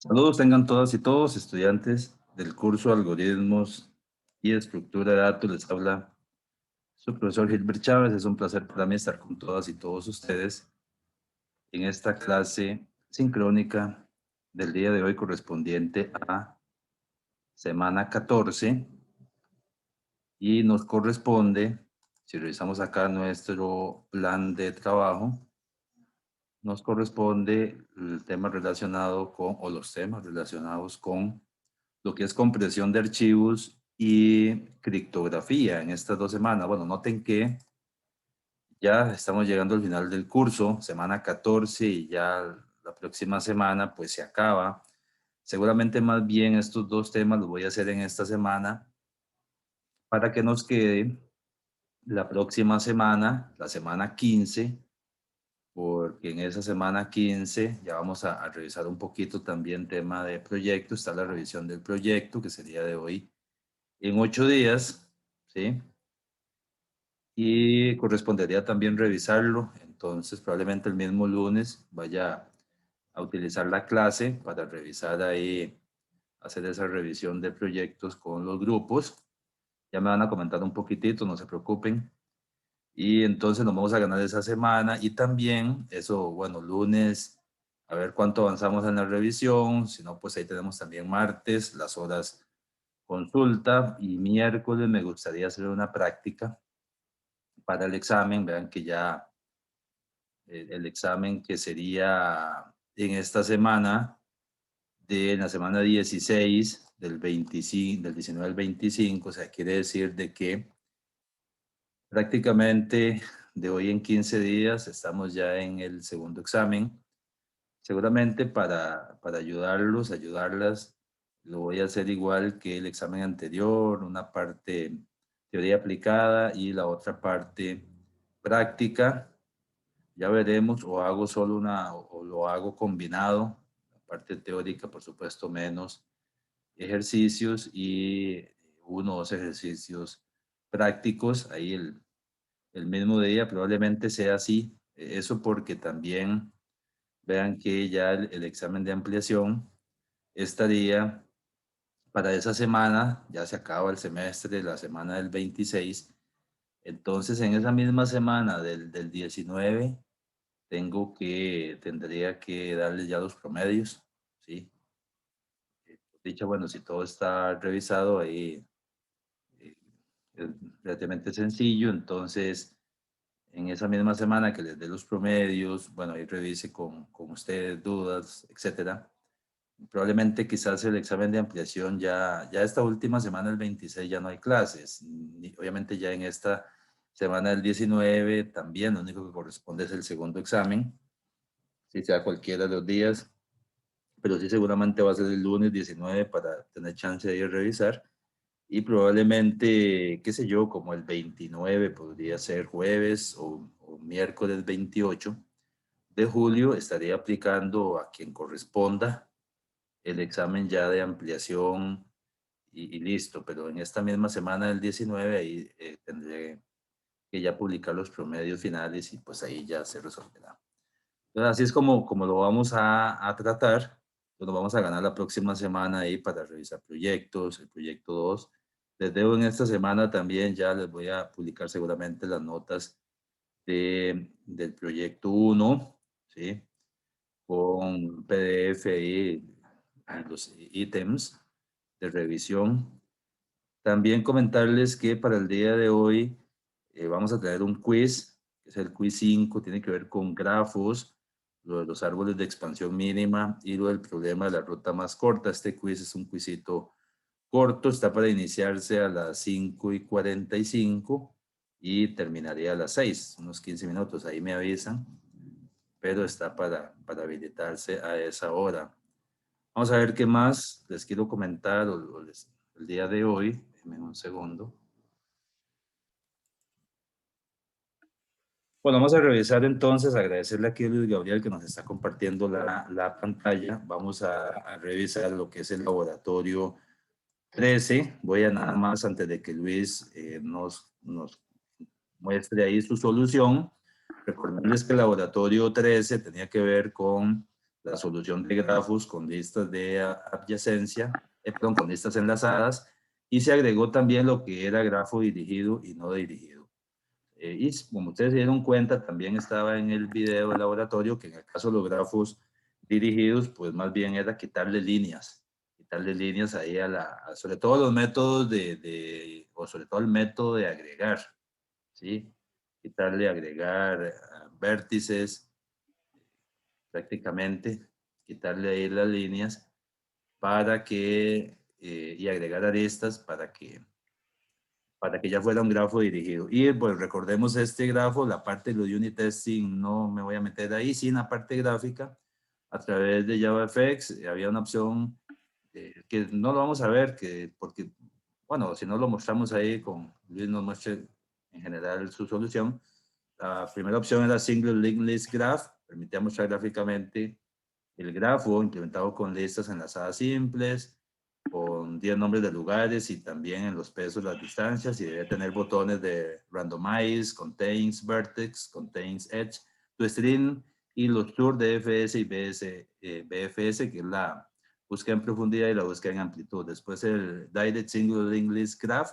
Saludos tengan todas y todos, estudiantes del curso Algoritmos y Estructura de Datos. Les habla su profesor Gilbert Chávez. Es un placer para mí estar con todas y todos ustedes en esta clase sincrónica del día de hoy correspondiente a semana 14 y nos corresponde, si revisamos acá nuestro plan de trabajo, nos corresponde el tema relacionado con, o los temas relacionados con lo que es compresión de archivos y criptografía en estas 2 semanas. Bueno, noten que ya estamos llegando al final del curso, semana 14, y ya la próxima semana pues se acaba. Seguramente más bien estos dos temas los voy a hacer en esta semana para que nos quede la próxima semana, la semana 15, porque en esa semana 15 ya vamos a revisar un poquito también tema de proyecto. Está la revisión del proyecto, que sería de hoy en 8 días, ¿sí? Y correspondería también revisarlo. Entonces, probablemente el mismo lunes vaya a utilizar la clase para revisar ahí, hacer esa revisión de proyectos con los grupos. Ya me van a comentar un poquitito, no se preocupen. Y entonces nos vamos a ganar esa semana. Y también, eso, bueno, lunes, a ver cuánto avanzamos en la revisión. Si no, pues ahí tenemos también martes, las horas consulta. Y miércoles me gustaría hacer una práctica para el examen. Vean que ya el examen que sería en esta semana, de la semana 16 del 25, del 19 al 25, o sea, quiere decir de que prácticamente de hoy en 15 días estamos ya en el segundo examen. Seguramente para ayudarlos, ayudarlas, lo voy a hacer igual que el examen anterior, una parte teoría aplicada y la otra parte práctica. Ya veremos, o hago solo una, o lo hago combinado, la parte teórica, por supuesto, menos ejercicios y uno o dos ejercicios prácticos, ahí el mismo día, probablemente sea así. Eso porque también vean que ya el examen de ampliación estaría para esa semana, ya se acaba el semestre, la semana del 26. Entonces en esa misma semana del 19 tendría que darles ya los promedios, ¿sí? Dicha, bueno, si todo está revisado ahí, eh, es relativamente sencillo. Entonces en esa misma semana que les dé los promedios, bueno, ahí revise con ustedes dudas, etcétera. Probablemente quizás el examen de ampliación ya esta última semana, el 26, ya no hay clases. Obviamente ya en esta semana del 19 también, lo único que corresponde es el segundo examen, si sea cualquiera de los días, pero sí seguramente va a ser el lunes 19 para tener chance de ir a revisar. Y probablemente, qué sé yo, como el 29 podría ser jueves o miércoles 28 de julio, estaría aplicando a quien corresponda el examen ya de ampliación y listo. Pero en esta misma semana del 19 ahí tendré que ya publicar los promedios finales y pues ahí ya se resolverá. Entonces, así es como lo vamos a tratar. Pues nos vamos a ganar la próxima semana ahí para revisar proyectos, el proyecto 2. Les debo en esta semana también, ya les voy a publicar seguramente las notas del proyecto 1, ¿sí? Con PDF y los ítems de revisión. También comentarles que para el día de hoy vamos a tener un quiz, que es el quiz 5, tiene que ver con grafos, lo de los árboles de expansión mínima y lo del problema de la ruta más corta. Este quiz es un quizito corto, está para iniciarse a las 5:45 y terminaría a las 6, unos 15 minutos, ahí me avisan, pero está para habilitarse a esa hora. Vamos a ver qué más les quiero comentar el día de hoy. Denme un segundo. Bueno, vamos a revisar entonces, agradecerle aquí a Luis Gabriel que nos está compartiendo la pantalla. Vamos a revisar lo que es el laboratorio 13. Voy a nada más, antes de que Luis nos muestre ahí su solución, recordarles que el laboratorio 13 tenía que ver con la solución de grafos con listas de adyacencia, perdón, con listas enlazadas, y se agregó también lo que era grafo dirigido y no dirigido. Y como ustedes se dieron cuenta, también estaba en el video del laboratorio que en el caso de los grafos dirigidos, pues más bien era quitarle líneas ahí sobre todo los métodos o sobre todo el método de agregar, ¿sí? Quitarle, agregar vértices prácticamente, quitarle ahí las líneas para que, y agregar aristas para que ya fuera un grafo dirigido. Y pues recordemos este grafo, la parte de los unit testing, no me voy a meter ahí, sí en la parte gráfica, a través de JavaFX había una opción que no lo vamos a ver, porque, bueno, si no lo mostramos ahí, con Luis nos muestre en general su solución. La primera opción era Single Link List Graph, permitía mostrar gráficamente el grafo implementado con listas enlazadas simples, con 10 nombres de lugares y también en los pesos las distancias, y debe tener botones de randomize, contains vertex, contains edge, to string y los tours de FS y BFS, que es la búsqueda en profundidad y la búsqueda en amplitud. Después el Direct Single Link List Graph,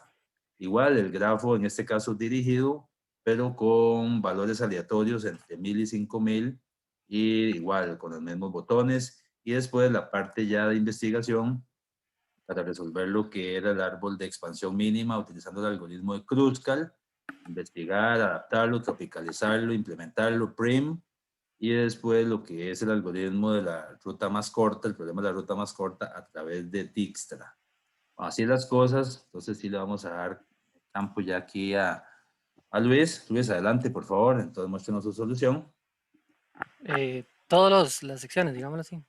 igual el grafo en este caso dirigido, pero con valores aleatorios entre 1000 y 5000, y igual con los mismos botones. Y después la parte ya de investigación para resolver lo que era el árbol de expansión mínima utilizando el algoritmo de Kruskal, investigar, adaptarlo, tropicalizarlo, implementarlo, prim, y después lo que es el algoritmo de la ruta más corta, el problema de la ruta más corta a través de Dijkstra. Así las cosas, entonces sí le vamos a dar campo ya aquí a Luis. Luis, adelante, por favor, entonces muéstrenos su solución. Todas las secciones, digámoslo así.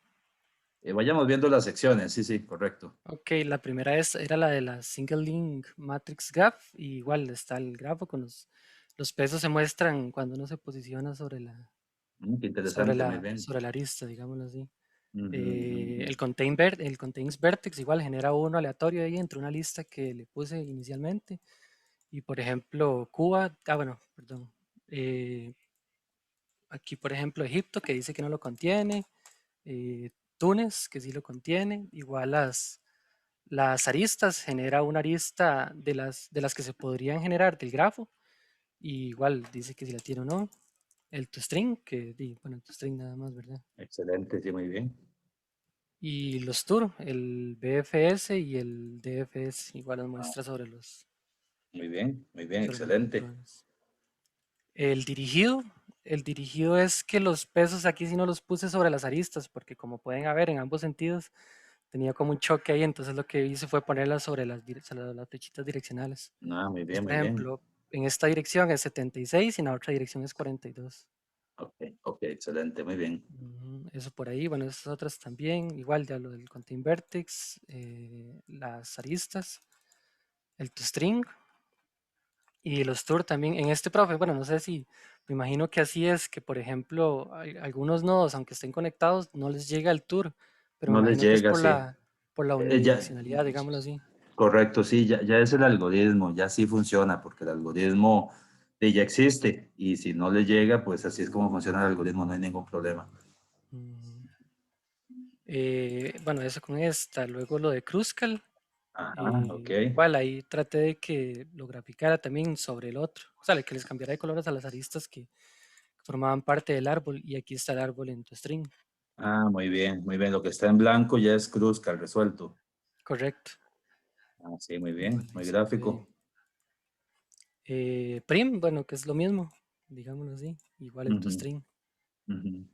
Vayamos viendo las secciones, sí, sí, correcto. Ok, la primera era la de la Single Link Matrix Graph. Y igual está el grafo con los pesos se muestran cuando uno se posiciona Qué interesante, muy bien. sobre la arista, digámoslo así. Ujú, ujú. El contains vertex igual genera uno aleatorio ahí entre una lista que le puse inicialmente. Y por ejemplo, Cuba, bueno, perdón. eh, Aquí por ejemplo Egipto que dice que no lo contiene. Túnez que sí lo contiene. Igual las aristas, genera una arista de las que se podrían generar del grafo. Y igual dice que si la tiene o no. El toString, bueno, el toString nada más, ¿verdad? Excelente, sí, muy bien. Y los tour, el BFS y el DFS, igual nos Ah, muestra muy bien, sobre los excelente. patrones. El dirigido, el dirigido es que los pesos aquí sí no los puse sobre las aristas, porque como pueden haber en ambos sentidos, tenía como un choque ahí, entonces lo que hice fue ponerlas sobre sobre las flechitas direccionales. Muy Entonces, bien, por muy bien. ejemplo, en esta dirección es 76 y en la otra dirección es 42. Ok, ok, excelente, muy bien. Eso por ahí, bueno, esas otras también, igual ya lo del contain vertex, las aristas, el toString y los tour también. En este profe, bueno, no sé si, me imagino que así es, que por ejemplo, algunos nodos, aunque estén conectados, no les llega el tour, pero me No les imagino que es llega, sí. por la Ya, unidireccionalidad, digámoslo así. correcto, sí, ya es el algoritmo, ya sí funciona, porque el algoritmo ya existe, y si no le llega, pues así es como funciona el algoritmo, no hay ningún problema. Mm, bueno, eso con esta, luego lo de Kruskal. Ajá, ok. Igual ahí traté de que lo graficara también sobre el otro, o sea, que les cambiara de colores a las aristas que formaban parte del árbol, y aquí está el árbol en tu string. Muy bien, muy bien. Lo que está en blanco ya es Kruskal resuelto. Correcto, Sí, muy igual bien, ahí muy se puede. gráfico. Prim, bueno, que es lo mismo, digámoslo así, igual en tu Ujú, string. ujú.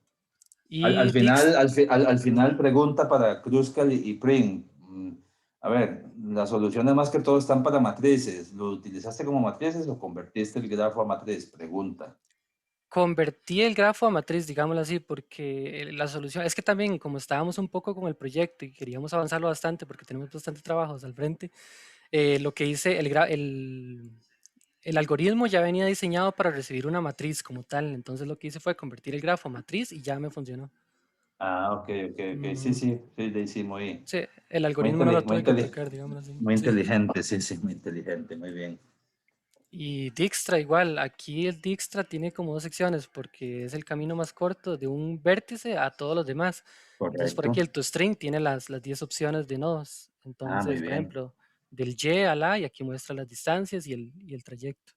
Al Y Dix, final, al perdón, final pregunta para Kruskal y Pring. A ver, las soluciones más que todo están para matrices. ¿Lo utilizaste como matrices o convertiste el grafo a matriz? Pregunta. convertí el grafo a matriz, digámoslo así, porque la solución, es que también como estábamos un poco con el proyecto y queríamos avanzarlo bastante porque tenemos bastante trabajos al frente, lo que hice, el algoritmo ya venía diseñado para recibir una matriz como tal, entonces lo que hice fue convertir el grafo a matriz y ya me funcionó. Ok, ok, ok. Sí, Ujú. sí, sí, sí, muy, Sí, el muy, algoritmo no lo muy, tuve que tocar, digámoslo así. muy Sí. inteligente, sí, sí, muy inteligente, muy bien. Y Dijkstra igual, aquí el Dijkstra tiene como dos secciones porque es el camino más corto de un vértice a todos los demás. Entonces por aquí Correcto. el toString tiene las 10 opciones de nodos. Ah, muy Entonces, por bien. ejemplo, del Y al A, y aquí muestra las distancias y el trayecto.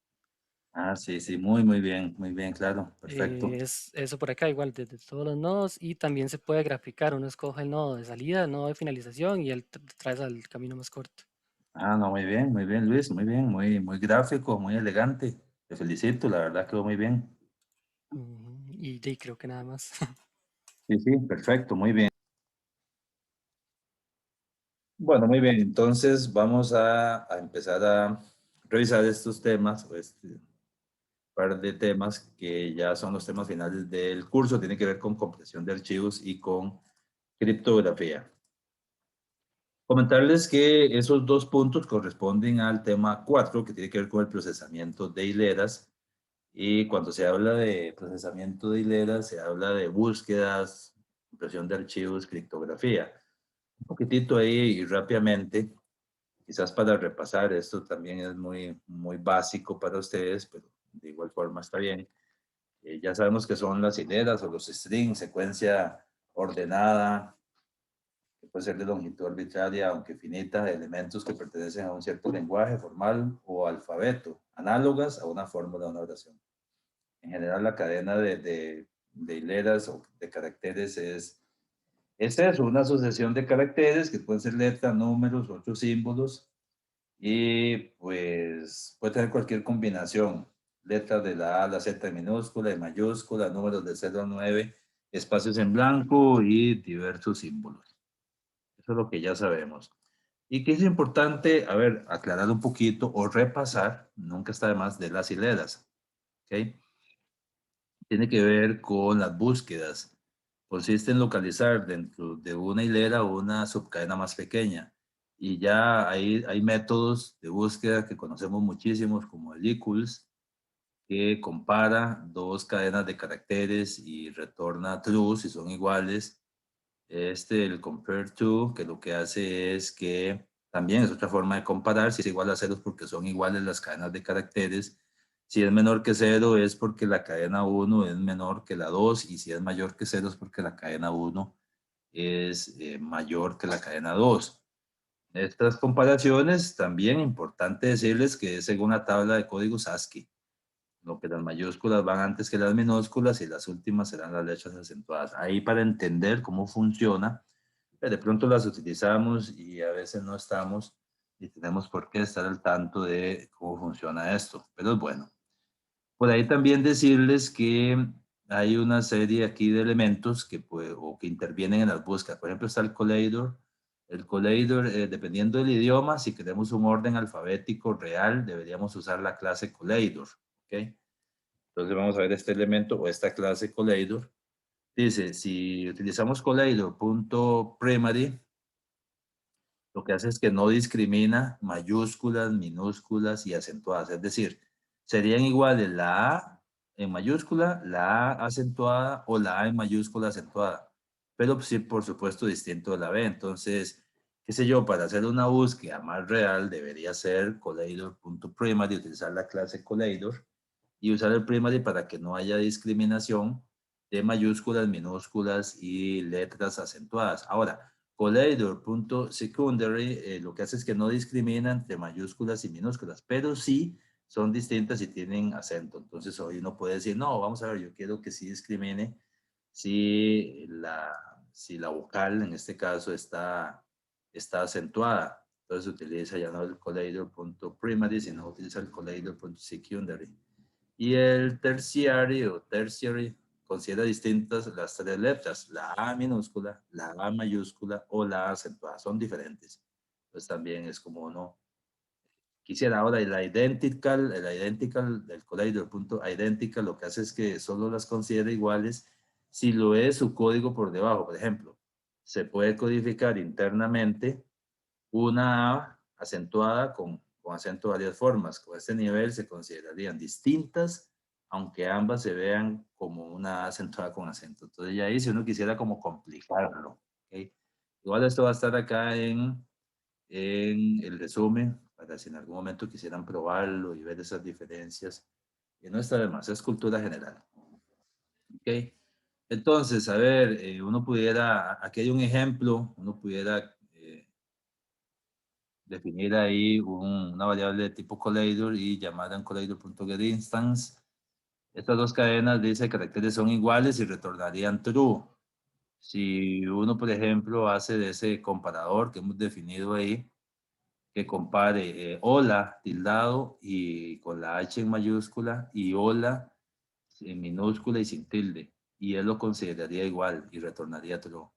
Ah, sí, sí, muy bien, claro, perfecto. Es eso por acá, igual de todos los nodos, y también se puede graficar. Uno escoge el nodo de salida, el nodo de finalización y él te traes al camino más corto. Ah, no, muy bien, Luis, muy bien, muy gráfico, muy elegante. Te felicito, la verdad quedó muy bien. Ujú, y creo que nada más. Sí, sí, perfecto, muy bien. Bueno, muy bien, entonces vamos a empezar a revisar estos temas, o este par de temas que ya son los temas finales del curso, tiene que ver con compresión de archivos y con criptografía. Comentarles que esos dos puntos corresponden al tema 4, que tiene que ver con el procesamiento de hileras. Y cuando se habla de procesamiento de hileras, se habla de búsquedas, compresión de archivos, criptografía. Un poquitito ahí y rápidamente, quizás para repasar, esto también es muy básico para ustedes, pero de igual forma está bien. Ya sabemos que son las hileras o los strings, secuencia ordenada, que puede ser de longitud arbitraria, aunque finita, de elementos que pertenecen a un cierto lenguaje formal o alfabeto, análogas a una fórmula o una oración. En general, la cadena de hileras o de caracteres es eso, una sucesión de caracteres que pueden ser letras, números, otros símbolos, y pues puede tener cualquier combinación. Letras de la A a la Z en minúscula, en mayúscula, números de 0 a 9, espacios en blanco y diversos símbolos. Eso es lo que ya sabemos. Y que es importante, a ver, aclarar un poquito o repasar, nunca está de más, de las hileras. ¿Ok? Tiene que ver con las búsquedas. Consiste en localizar dentro de una hilera una subcadena más pequeña. Y ya hay métodos de búsqueda que conocemos muchísimos, como el equals, que compara dos cadenas de caracteres y retorna true si son iguales. El compare to, que lo que hace es que también es otra forma de comparar, si es igual a ceros porque son iguales las cadenas de caracteres, si es menor que cero es porque la cadena uno es menor que la 2 y si es mayor que cero es porque la cadena uno es mayor que la cadena 2. Estas comparaciones, también importante decirles que es según la tabla de códigos ASCII, lo que las mayúsculas van antes que las minúsculas y las últimas serán las letras acentuadas. Ahí para entender cómo funciona, de pronto las utilizamos y a veces no estamos y tenemos por qué estar al tanto de cómo funciona esto, pero es bueno. Por ahí también decirles que hay una serie aquí de elementos o que intervienen en las búsquedas. Por ejemplo, está el collidor. El collidor, dependiendo del idioma, si queremos un orden alfabético real, deberíamos usar la clase collidor. ¿Ok? Entonces vamos a ver este elemento o esta clase collidor. Dice, si utilizamos collidor.primary, lo que hace es que no discrimina mayúsculas, minúsculas y acentuadas. Es decir, serían iguales la A en mayúscula, la A acentuada o la A en mayúscula acentuada. Pero sí, por supuesto, distinto de la B. Entonces, qué sé yo, para hacer una búsqueda más real, debería ser collidor.primary, utilizar la clase collidor y usar el primary para que no haya discriminación de mayúsculas, minúsculas y letras acentuadas. Ahora, collidor.secondary lo que hace es que no discrimina entre mayúsculas y minúsculas, pero sí son distintas y tienen acento. Entonces hoy uno puede decir, no, vamos a ver, yo quiero que sí discrimine si la vocal en este caso está acentuada. Entonces utiliza ya no el collidor.primary, sino utiliza el collidor.secondary. Y el tertiary considera distintas las tres letras, la A minúscula, la A mayúscula o la A acentuada, son diferentes. Pues también es como uno quisiera. Ahora, el identical del collider punto identical lo que hace es que solo las considera iguales si lo es su código por debajo. Por ejemplo, se puede codificar internamente una A acentuada con acento de varias formas. Con este nivel se considerarían distintas, aunque ambas se vean como una A acentuada con acento. Entonces ya ahí si uno quisiera como complicarlo. ¿Okay? Igual esto va a estar acá en el resumen para si en algún momento quisieran probarlo y ver esas diferencias. Y no está de más, es cultura general. ¿Ok? Entonces, a ver, uno pudiera, aquí hay un ejemplo, uno pudiera definir ahí una variable de tipo collider y llamar a un collider.getInstance. Estas dos cadenas dice caracteres son iguales y retornarían true. Si uno, por ejemplo, hace de ese comparador que hemos definido ahí, que compare hola tildado y con la H en mayúscula y hola en minúscula y sin tilde, y él lo consideraría igual y retornaría true.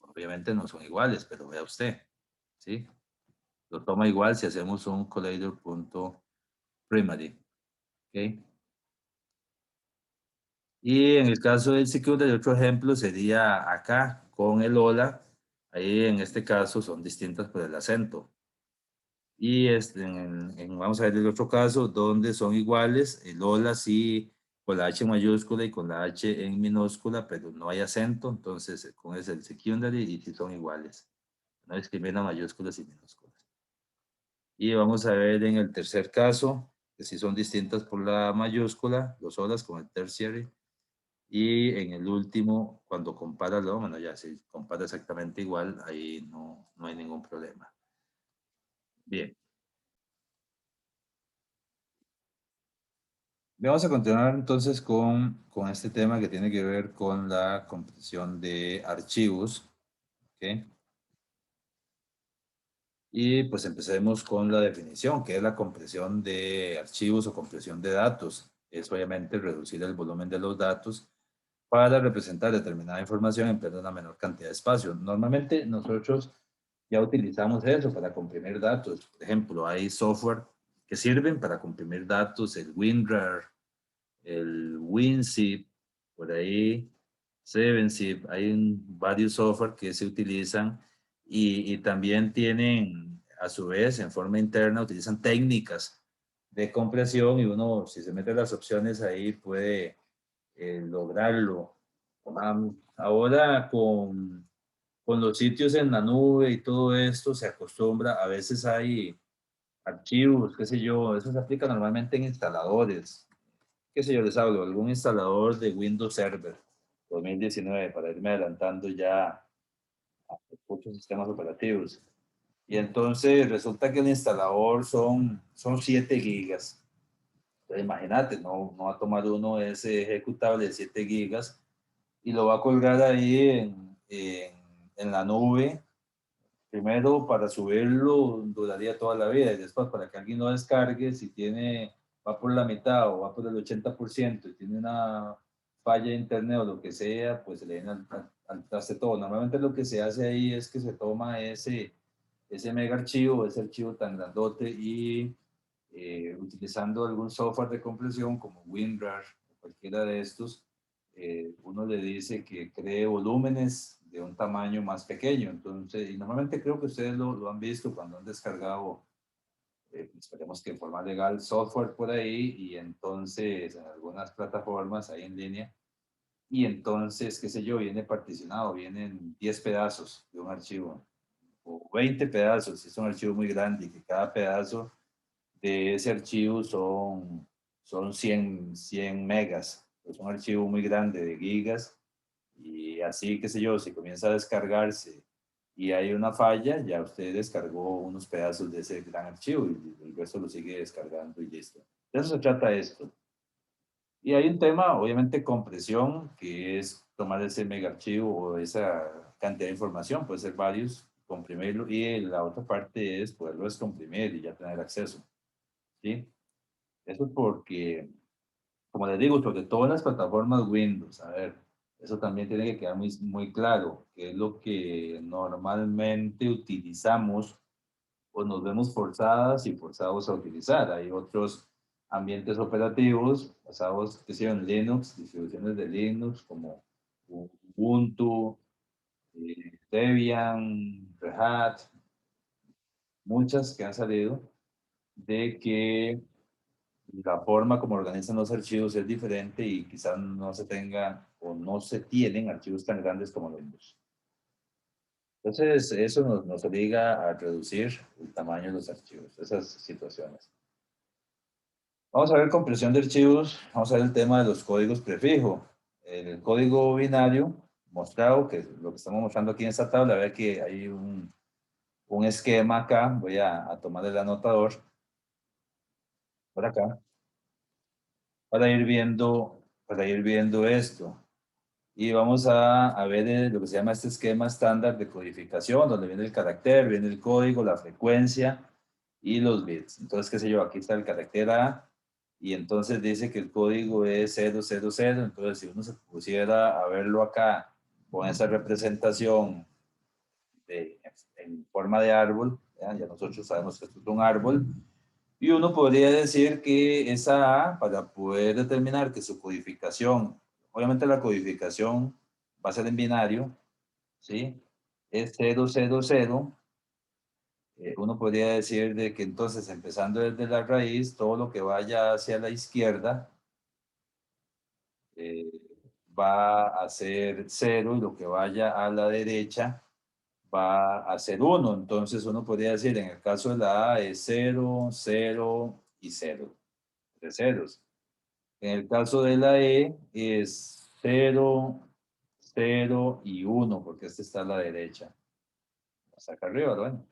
Obviamente no son iguales, pero vea usted, ¿sí? Lo toma igual si hacemos un collider.primary, ¿ok? Y en el caso del security, otro ejemplo sería acá con el hola. Ahí en este caso son distintas por el acento. Y vamos a ver el otro caso donde son iguales. El hola sí con la H en mayúscula y con la H en minúscula, pero no hay acento. Entonces con ese el secondary y sí son iguales. No discrimina mayúsculas y minúsculas. Y vamos a ver en el tercer caso, que si son distintas por la mayúscula, los horas con el tertiary. Y en el último, cuando compara, bueno, ya si compara exactamente igual, ahí no hay ningún problema. Bien. Vamos a continuar entonces con este tema que tiene que ver con la compresión de archivos. ¿Ok? Y pues empecemos con la definición, que es la compresión de archivos o compresión de datos. Es obviamente reducir el volumen de los datos para representar determinada información empleando una menor cantidad de espacio. Normalmente nosotros ya utilizamos eso para comprimir datos. Por ejemplo, hay software que sirven para comprimir datos, el WinRAR, el WinZip, por ahí, 7zip, hay varios software que se utilizan y también tienen, a su vez, en forma interna, utilizan técnicas de compresión y uno, si se mete las opciones ahí, puede lograrlo. Ahora con los sitios en la nube y todo esto se acostumbra, a veces hay archivos, qué sé yo, eso se aplica normalmente en instaladores, qué sé yo, les hablo, algún instalador de Windows Server 2019 para irme adelantando ya a muchos sistemas operativos. Y entonces resulta que el instalador son 7 gigas. Entonces imagínate, no va a tomar uno ese ejecutable de 7 gigas y lo va a colgar ahí en la nube. Primero, para subirlo duraría toda la vida y después para que alguien lo descargue, si va por la mitad o va por el 80% y tiene una falla de internet o lo que sea, pues se le viene al traste todo. Normalmente lo que se hace ahí es que se toma ese mega archivo, ese archivo tan grandote y utilizando algún software de compresión como WinRAR o cualquiera de estos, uno le dice que cree volúmenes de un tamaño más pequeño. Entonces, y normalmente creo que ustedes lo han visto cuando han descargado, esperemos que en forma legal, software por ahí y entonces en algunas plataformas ahí en línea. Y entonces, qué sé yo, viene particionado, vienen 10 pedazos de un archivo o 20 pedazos, si es un archivo muy grande y que cada pedazo de ese archivo son 100 megas. Es un archivo muy grande de gigas y así, qué sé yo, si comienza a descargarse y hay una falla, ya usted descargó unos pedazos de ese gran archivo y el resto lo sigue descargando y listo. De eso se trata esto. Y hay un tema, obviamente, compresión, que es tomar ese mega archivo o esa cantidad de información, puede ser varios, comprimirlo, y la otra parte es poderlo descomprimir y ya tener acceso. ¿Sí? Eso porque, como les digo, sobre todo en las plataformas Windows, a ver, eso también tiene que quedar muy claro, que es lo que normalmente utilizamos o nos vemos forzadas y forzados a utilizar. Hay otros ambientes operativos basados, que sean en Linux, distribuciones de Linux como Ubuntu, Debian, Red Hat, muchas que han salido, de que la forma como organizan los archivos es diferente y quizás no se tengan o no se tienen archivos tan grandes como Windows. Entonces, eso nos obliga a reducir el tamaño de los archivos, esas situaciones. Vamos a ver compresión de archivos, vamos a ver el tema de los códigos prefijo. El código binario mostrado, que es lo que estamos mostrando aquí en esta tabla, ve que hay un esquema acá, voy a tomar el anotador por acá, para ir viendo esto. Y vamos a ver lo que se llama este esquema estándar de codificación, donde viene el carácter, viene el código, la frecuencia y los bits. Entonces, qué sé yo, aquí está el carácter A y entonces dice que el código es 000. Entonces, si uno se pusiera a verlo acá con esa representación en forma de árbol, ya nosotros sabemos que esto es un árbol, y uno podría decir que esa A, para poder determinar que su codificación, obviamente la codificación va a ser en binario, ¿sí? Es 000. Uno podría decir de que entonces, empezando desde la raíz, todo lo que vaya hacia la izquierda eh, va a ser 0 y lo que vaya a la derecha va a ser 1. Entonces uno podría decir, en el caso de la A es 0, 0 y 0. Tres ceros. En el caso de la E es 0, 0 y 1, porque este está a la derecha. Hasta acá arriba, ¿no?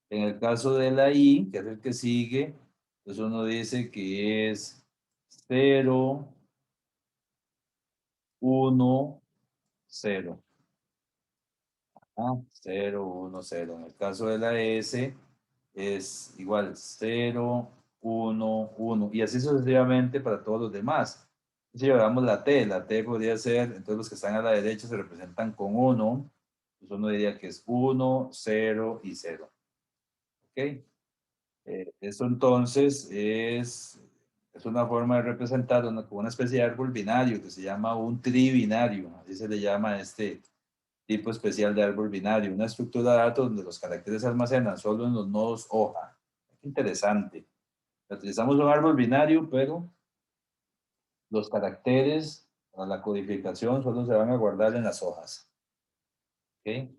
En el caso de la I, que es el que sigue, pues uno dice que es 0, 1, 0. 0, 1, 0. En el caso de la S es igual 0, 1, 1. Y así sucesivamente para todos los demás. Si llevamos la T podría ser, entonces los que están a la derecha se representan con 1. Entonces uno diría que es 1, 0 y 0. ¿Ok? Eso entonces es una forma de representar como una especie de árbol binario que se llama un tribinario. Así se le llama a este tipo especial de árbol binario, una estructura de datos donde los caracteres se almacenan solo en los nodos hoja. Qué interesante. Utilizamos un árbol binario, pero los caracteres para la codificación solo se van a guardar en las hojas. ¿Okay?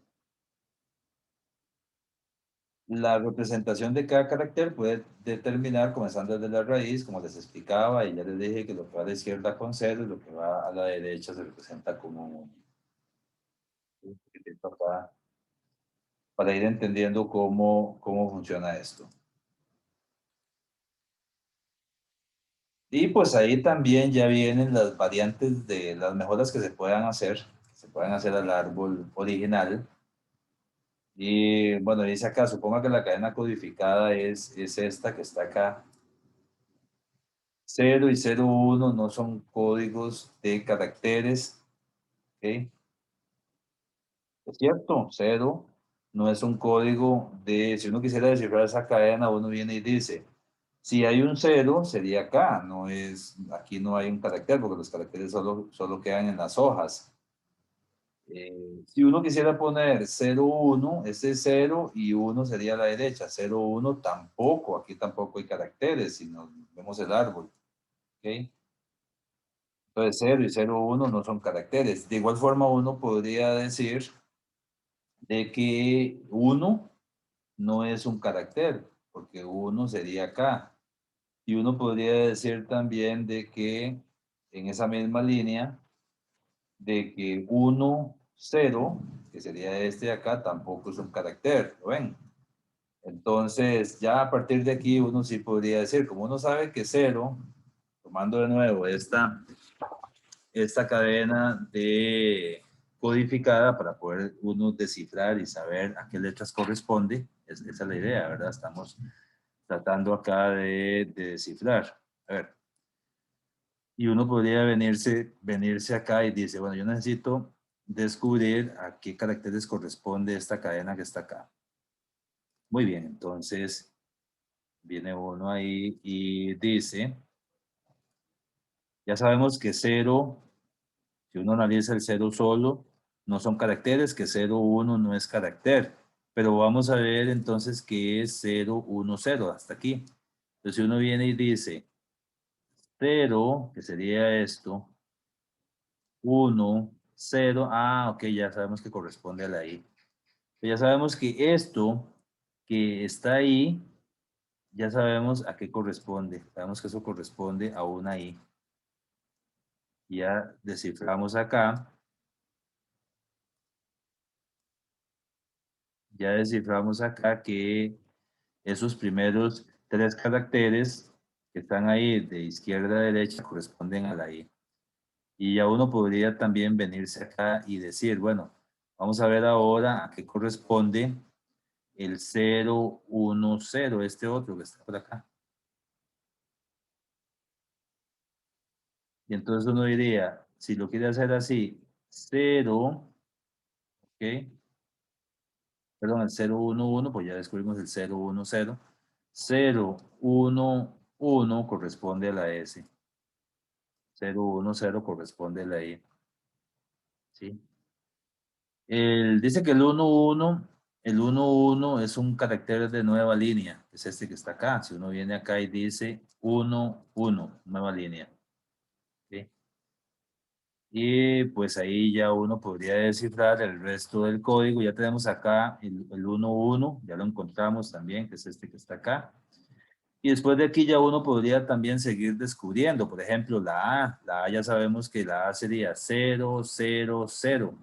La representación de cada carácter puede determinar, comenzando desde la raíz, como les explicaba, y ya les dije que lo que va a la izquierda con 0 y lo que va a la derecha se representa como un para ir entendiendo cómo funciona esto. Y pues ahí también ya vienen las variantes de las mejoras que se puedan hacer al árbol original. Y bueno, dice acá, supongo que la cadena codificada es esta que está acá. 0 y 01 no son códigos de caracteres. ¿Ok? Es cierto, 0 no es un código de, si uno quisiera descifrar esa cadena, uno viene y dice, si hay un 0, sería acá, no es, aquí no hay un carácter, porque los caracteres solo quedan en las hojas. Si uno quisiera poner 0, 1, ese es 0 y 1 sería a la derecha. 0, 1 tampoco, aquí tampoco hay caracteres, si nos vemos el árbol. ¿Ok? Entonces 0 y 0, 1 no son caracteres. De igual forma uno podría decir de que 1 no es un carácter, porque 1 sería acá. Y uno podría decir también de que en esa misma línea, de que 1, 0, que sería este de acá, tampoco es un carácter, ¿lo ven? Entonces, ya a partir de aquí uno sí podría decir, como uno sabe que 0, tomando de nuevo esta cadena de codificada para poder uno descifrar y saber a qué letras corresponde, esa es la idea, ¿verdad? Estamos tratando acá de descifrar. A ver, y uno podría venirse acá y dice, bueno, yo necesito descubrir a qué caracteres corresponde esta cadena que está acá. Muy bien, entonces viene uno ahí y dice, ya sabemos que 0, si uno analiza el 0 solo, no son caracteres, que 0, 1 no es carácter, pero vamos a ver entonces qué es 0, 1, 0, hasta aquí. Entonces si uno viene y dice 0, que sería esto, 1, 0, ok, ya sabemos que corresponde a la I. Ya sabemos que esto que está ahí, ya sabemos a qué corresponde. Sabemos que eso corresponde a una I. Ya desciframos acá. Ya desciframos acá que esos primeros 3 caracteres que están ahí de izquierda a derecha corresponden a la I. Y ya uno podría también venirse acá y decir, bueno, vamos a ver ahora a qué corresponde el 0, 1, 0, este otro que está por acá. Y entonces uno diría, si lo quiere hacer así, 0, ¿ok? Perdón, el 0, 1, 1, pues ya descubrimos el 0, 1, 0. 0, 1, 1 corresponde a la S. 0, 1, 0 corresponde a la I. ¿Sí? Dice que el 1, 1 es un carácter de nueva línea, es este que está acá. Si uno viene acá y dice 1, 1, nueva línea. ¿Sí? Y pues ahí ya uno podría descifrar el resto del código. Ya tenemos acá el 1, 1, ya lo encontramos también, que es este que está acá. Y después de aquí ya uno podría también seguir descubriendo, por ejemplo, la A ya sabemos que la A sería 0, 0, 0.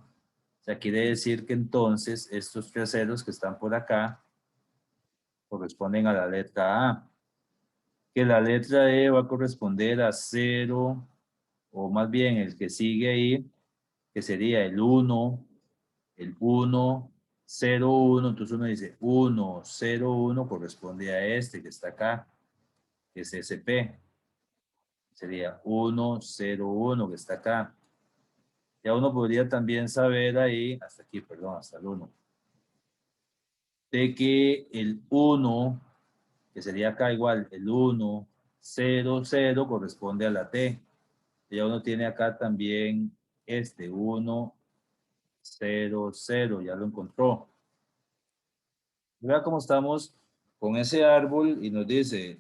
O sea, quiere decir que entonces estos 3 ceros que están por acá corresponden a la letra A. Que la letra E va a corresponder a 0, o más bien el que sigue ahí, que sería el 1, el 1, 0, 1. Entonces uno dice 1, 0, 1 corresponde a este que está acá, que es SP. Sería 1, 0, 1 que está acá. Ya uno podría también saber ahí, hasta aquí, perdón, hasta el 1, de que el 1, que sería acá igual, el 1, 0, 0 corresponde a la T. Ya uno tiene acá también este 1, 0, 0, ya lo encontró. Vea cómo estamos con ese árbol y nos dice,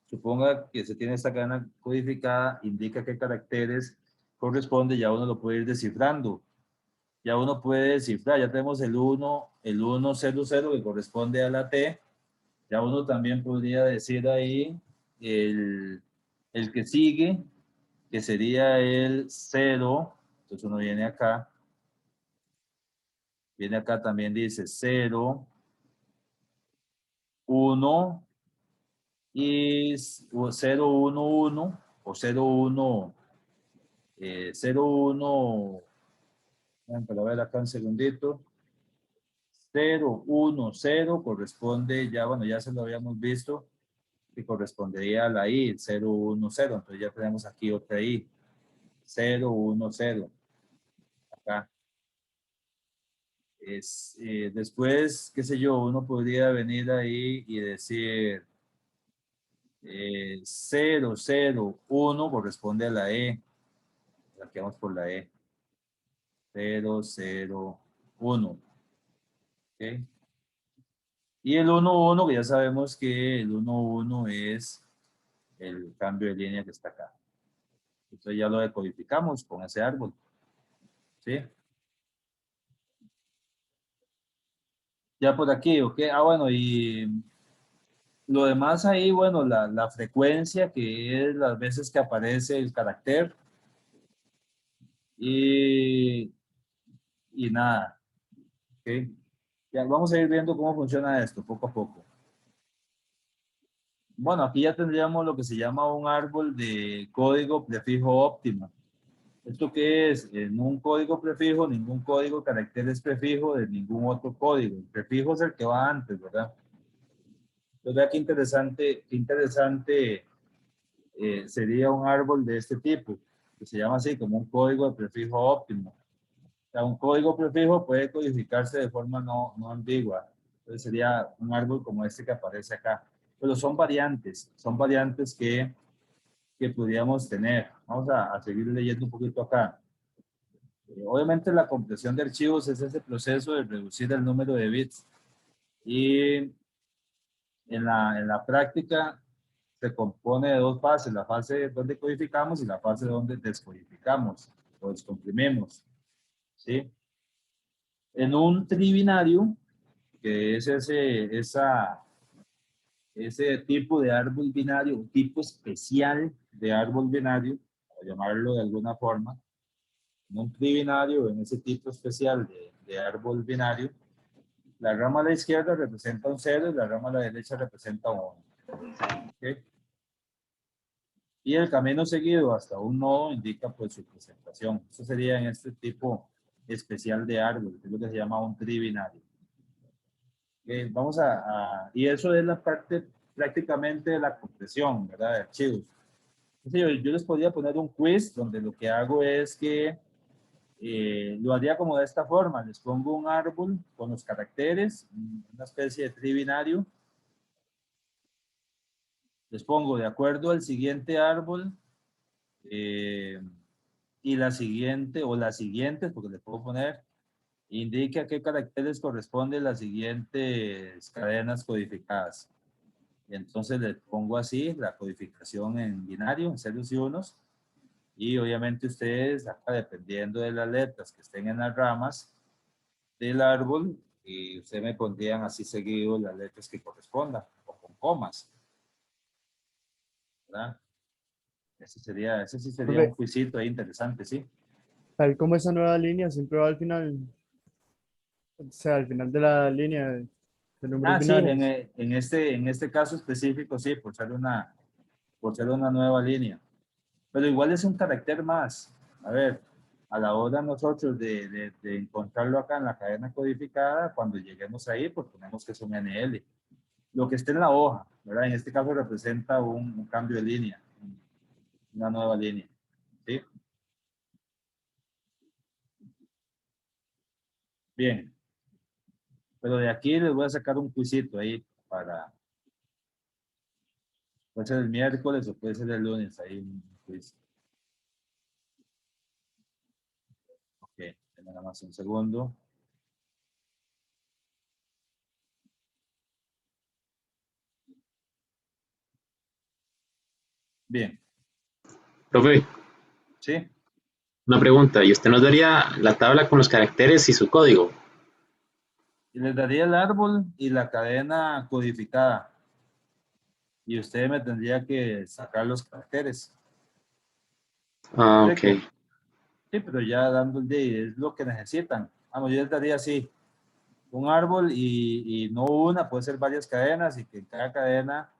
suponga que se tiene esta cadena codificada, indica qué caracteres corresponde, ya uno lo puede ir descifrando. Ya uno puede descifrar, ya tenemos el 1, 0, 0 que corresponde a la T. Ya uno también podría decir ahí el que sigue, que sería el 0. Entonces uno viene acá también dice 0, 1 y 0, 1, 1 o 0, 1, 0, 1, para ver acá un segundito. 0, 1, 0 corresponde, ya bueno, ya se lo habíamos visto, que correspondería a la I, 0, 1, 0. Entonces ya tenemos aquí otra I, 0, 1, 0. Acá. Después, qué sé yo, uno podría venir ahí y decir 0, 0, 1 corresponde a la E. Aquí vamos por la E. 0, 0, 1. ¿Okay? Y el 1, 1, que ya sabemos que el 1, 1 es el cambio de línea que está acá. Entonces ya lo decodificamos con ese árbol. ¿Sí? Ya por aquí, ¿ok? Ah, bueno, y lo demás ahí, bueno, la frecuencia, que es las veces que aparece el carácter, y, y nada, ¿ok? Ya vamos a ir viendo cómo funciona esto poco a poco. Bueno, aquí ya tendríamos lo que se llama un árbol de código prefijo óptimo. ¿Esto qué es? En un código prefijo, ningún código carácter es prefijo de ningún otro código. El prefijo es el que va antes, ¿verdad? Entonces, vea qué interesante sería un árbol de este tipo, que se llama así, como un código de prefijo óptimo. O sea, un código prefijo puede codificarse de forma no ambigua. Entonces sería un árbol como este que aparece acá. Pero son variantes que podríamos tener. Vamos a seguir leyendo un poquito acá. Obviamente la compresión de archivos es ese proceso de reducir el número de bits. Y en la práctica se compone de 2 fases, la fase donde codificamos y la fase donde descodificamos o descomprimimos, ¿sí? En un tribinario, que es ese tipo de árbol binario, un tipo especial de árbol binario, para llamarlo de alguna forma, en un tribinario, en ese tipo especial de árbol binario, la rama a la izquierda representa un 0 y la rama a la derecha representa un 1. ¿Okay? Y el camino seguido hasta un nodo indica pues su presentación. Eso sería en este tipo especial de árbol, que es lo que se llama un tribinario. Vamos y eso es la parte prácticamente de la compresión, ¿verdad? De archivos. Entonces, yo les podría poner un quiz donde lo que hago es que lo haría como de esta forma. Les pongo un árbol con los caracteres, una especie de tribinario. Les pongo de acuerdo al siguiente árbol y la siguiente, o las siguientes, porque les puedo poner, indique a qué caracteres corresponden las siguientes cadenas codificadas. Y entonces le pongo así la codificación en binario, en ceros y unos. Y obviamente ustedes, acá dependiendo de las letras que estén en las ramas del árbol, y ustedes me pondrían así seguido las letras que correspondan, o con comas, ¿verdad? Ese sí sería un Profe, quizito ahí interesante, ¿sí? tal como esa nueva línea siempre va al final, o sea, al final de la línea de números Ah, sí, binarios. en este caso específico, sí, por ser una nueva línea. Pero igual es un carácter más. A ver, a la hora nosotros de encontrarlo acá en la cadena codificada, cuando lleguemos ahí, pues ponemos que es un NL. Lo que esté en la hoja, ¿verdad? En este caso representa un cambio de línea, una nueva línea. ¿Sí? Bien. Pero de aquí les voy a sacar un quizito ahí para, puede ser el miércoles o puede ser el lunes, ahí un quiz. Ok, nada más un segundo. Bien, Profe, ¿sí? una pregunta. ¿Y usted nos daría la tabla con los caracteres y su código? Y les daría el árbol y la cadena codificada. Y usted me tendría que sacar los caracteres. Ah, ok. ¿Explico? Sí, pero ya dando el día es lo que necesitan. Vamos, yo les daría así, un árbol y no una, puede ser varias cadenas y que en cada cadena,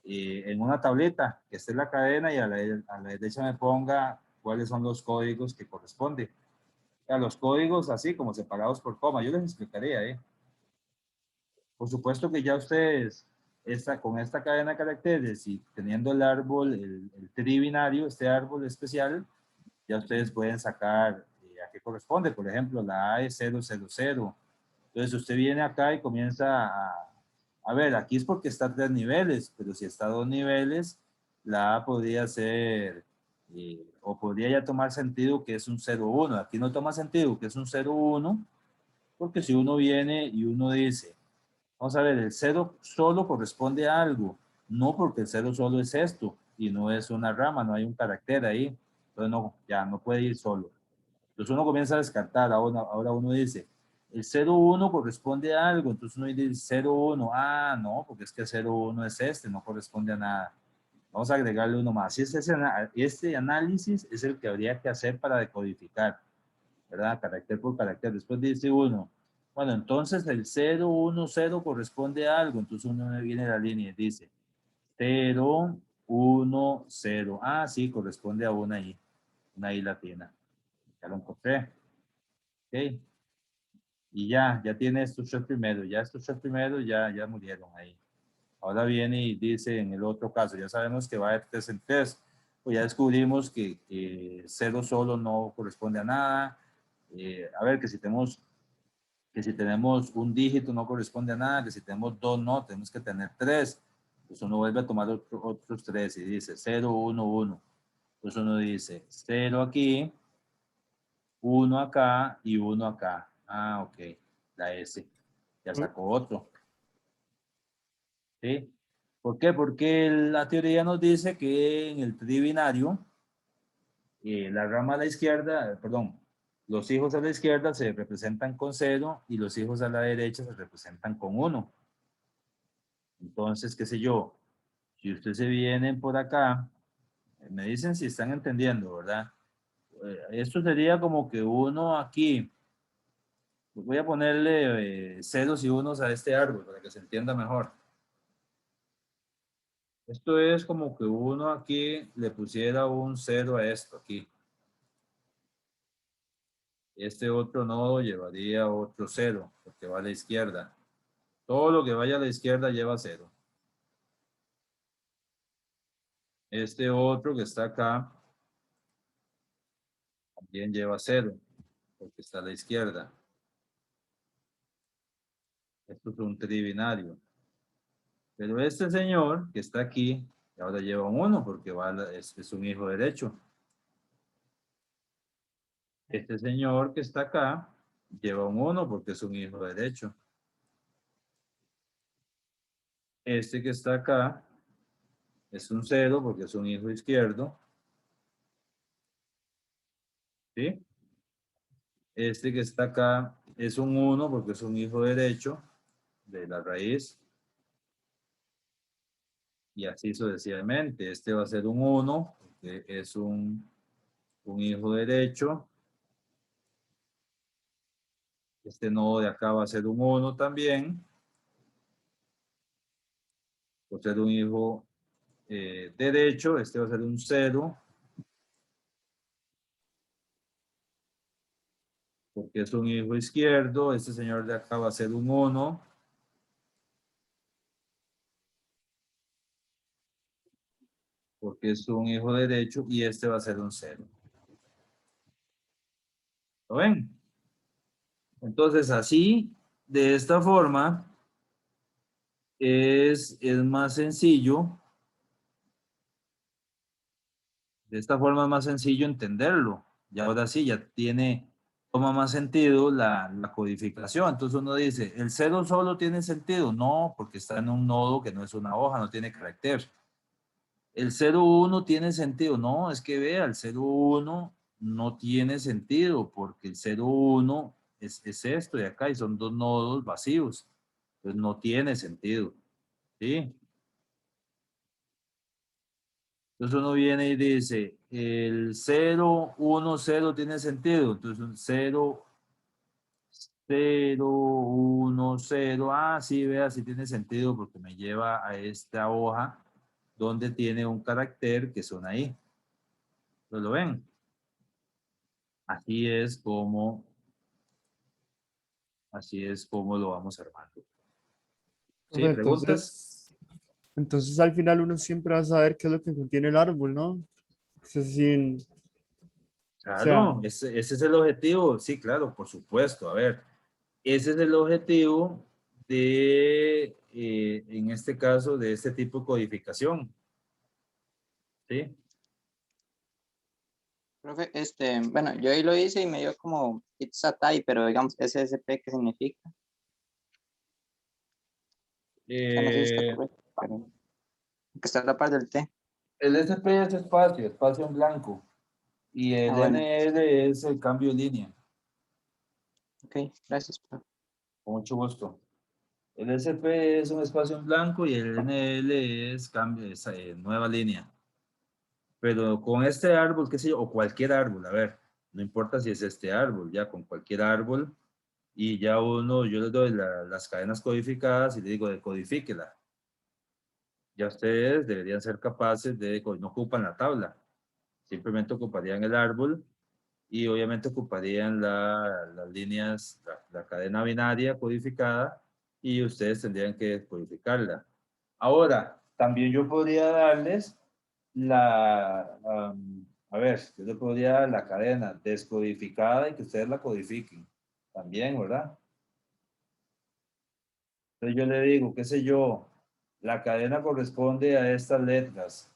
en una tableta, que esté la cadena y a la derecha me ponga cuáles son los códigos que corresponden. O sea, los códigos así como separados por coma, yo les explicaría, ¿eh? Por supuesto que ya ustedes, con esta cadena de caracteres y teniendo el árbol, el tribinario, este árbol especial, ya ustedes pueden sacar a qué corresponde. Por ejemplo, la A es 000. Entonces usted viene acá y comienza a ver, aquí es porque está a 3 niveles, pero si está a 2 niveles, la A podría ser, o podría ya tomar sentido que es un 0,1. Aquí no toma sentido que es un 0,1, porque si uno viene y uno dice, vamos a ver, el 0 solo corresponde a algo, no porque el 0 solo es esto, y no es una rama, no hay un carácter ahí, entonces no, ya no puede ir solo. Entonces uno comienza a descartar, ahora uno dice, el 0,1 corresponde a algo, entonces uno dice 0,1, ah, no, porque es que el 0,1 es este, no corresponde a nada. Vamos a agregarle uno más. Y este análisis es el que habría que hacer para decodificar, ¿verdad? Carácter por carácter. Después dice uno, bueno, entonces el 0,1,0 corresponde a algo, entonces uno viene a la línea y dice 0,1,0. Ah, sí, corresponde a una I latina. Ya lo encontré. Ok. Y ya tiene estos tres primeros, ya estos tres primeros ya murieron ahí. Ahora viene y dice en el otro caso, ya sabemos que va de 3 en 3, pues ya descubrimos que 0 solo no corresponde a nada. A ver, que si tenemos un dígito no corresponde a nada, que si tenemos dos no, tenemos que tener tres. Pues uno vuelve a tomar otros tres y dice 0, 1, 1. Entonces uno dice 0 aquí, 1 acá y 1 acá. Ah, ok, la S. Ya sacó otro. ¿Sí? ¿Por qué? Porque la teoría nos dice que en el tribinario, la rama a la izquierda, perdón, Los hijos a la izquierda se representan con 0 y los hijos a la derecha se representan con 1. Entonces, qué sé yo, si ustedes se vienen por acá, me dicen si están entendiendo, ¿verdad? Esto sería como que uno aquí, voy a ponerle ceros y unos a este árbol para que se entienda mejor. Esto es como que uno aquí le pusiera un 0 a esto aquí. Este otro nodo llevaría otro 0, porque va a la izquierda. Todo lo que vaya a la izquierda lleva 0. Este otro que está acá también lleva 0, porque está a la izquierda. Esto es un tribinario. Pero este señor que está aquí, ahora lleva un 1 porque es un hijo derecho. Este señor que está acá lleva un 1 porque es un hijo derecho. Este que está acá es un 0 porque es un hijo izquierdo. ¿Sí? Este que está acá es un 1 porque es un hijo derecho de la raíz. Y así sucesivamente. Este va a ser un 1 porque es un hijo derecho. Este nodo de acá va a ser un 1 también. Por ser un hijo derecho, este va a ser un 0. Porque es un hijo izquierdo. Este señor de acá va a ser un 1. Porque es un hijo derecho. Y este va a ser un 0. ¿Lo ven? Entonces, así, de esta forma, es más sencillo. De esta forma es más sencillo entenderlo. Y ahora sí, ya toma más sentido la codificación. Entonces uno dice, ¿el 0 solo tiene sentido? No, porque está en un nodo que no es una hoja, no tiene carácter. El 0,1 tiene sentido. No, es que vea, el 0,1 no tiene sentido porque el 0,1 es esto de acá y son dos nodos vacíos. Entonces no tiene sentido. ¿Sí? Entonces uno viene y dice, el 0, 1, 0 tiene sentido. Entonces un 0, 0, 1, 0. Ah, sí, vea, sí tiene sentido porque me lleva a esta hoja donde tiene un carácter que son ahí. ¿Lo ven? Así es como lo vamos armando. ¿Sí? Profe, ¿Preguntas? entonces al final uno siempre va a saber qué es lo que contiene el árbol, ¿no? O sea, o sea, Claro, ese es el objetivo. Sí, claro, por supuesto. A ver, ese es el objetivo de, en este caso, de este tipo de codificación. ¿Sí? Profe, bueno, yo ahí lo hice y me dio como It's a tie, pero digamos, SSP, ¿qué significa? O sea, no sé si está Eh, correcto, pero que está a la par del T. el SP es espacio en blanco. Y Ah, el bueno, NL es el cambio de línea. ok, gracias, profe. Con mucho gusto. El SP es un espacio en blanco y el NL es cambio, nueva línea. Pero con este árbol, qué sé yo, o cualquier árbol, a ver, no importa si es este árbol, ya con cualquier árbol, y ya yo les doy las cadenas codificadas y le digo, decodifíquela. Ya ustedes deberían ser capaces no ocupan la tabla, simplemente ocuparían el árbol y obviamente ocuparían las líneas, la cadena binaria codificada y ustedes tendrían que codificarla. Ahora, también yo podría darles a ver, yo le podría dar la cadena descodificada y que ustedes la codifiquen también, ¿verdad? Entonces yo le digo, qué sé yo, la cadena corresponde a estas letras.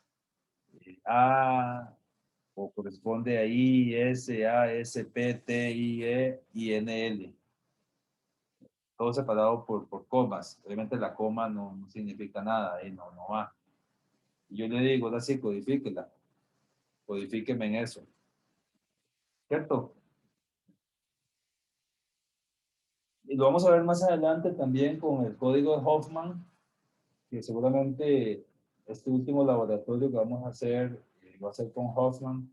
A, o corresponde a I, S, A, S, P, T, I, E, I, N, L. Todo separado por comas. Obviamente la coma no significa nada, ahí no va. Y yo le digo, ahora sí, codifíquela. Codifíqueme en eso. ¿Cierto? Y lo vamos a ver más adelante también con el código de Hoffman, que seguramente este último laboratorio que vamos a hacer va a ser con Hoffman.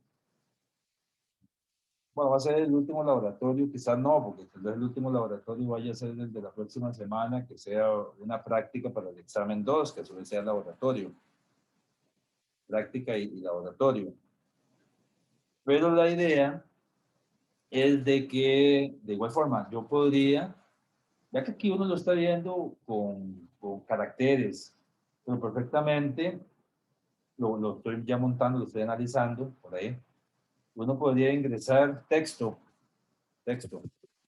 Bueno, va a ser el último laboratorio, quizás no, porque tal vez el último laboratorio vaya a ser desde la próxima semana, que sea una práctica para el examen 2, que a su vez sea laboratorio. Práctica y laboratorio. Pero la idea es de que, de igual forma, yo podría, ya que aquí uno lo está viendo con caracteres, pero perfectamente, lo estoy ya montando, lo estoy analizando por ahí, uno podría ingresar texto,